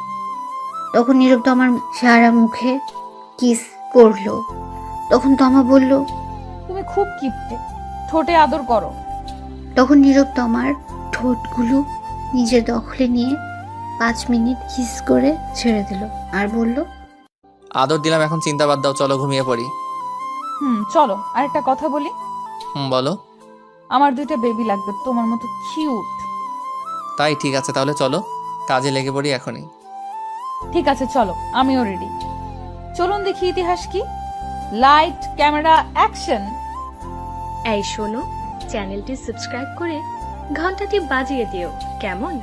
তখন নীরব তো আমার সারা মুখে কিস করলো। তখন তমা বলল, তুমি খুব কিপটে, ঠোঁটে আদর করো। তখন নীরব তো আমার ঠোঁটগুলো নিজের দখলে নিয়ে 5 মিনিট কিস করে ছেড়ে দিল আর বলল, আদর দিলাম, এখন চিন্তা বাদ দাও, চলো ঘুমিয়ে পড়ি। চলো। আরেকটা কথা বলি। বলো। আমার 2টা বেবি লাগবে, তোমার মতো কিউট। তাই ঠিক আছে, তাহলে চলো কাজে লেগে পড়ি এখনই। ঠিক আছে, চলো, আমিও রেডি। চলুন দেখি ইতিহাস কি। Light, camera, action. এই শোনো, চ্যানেলটি সাবস্ক্রাইব করে ঘন্টাটি বাজিয়ে দিও, কেমন?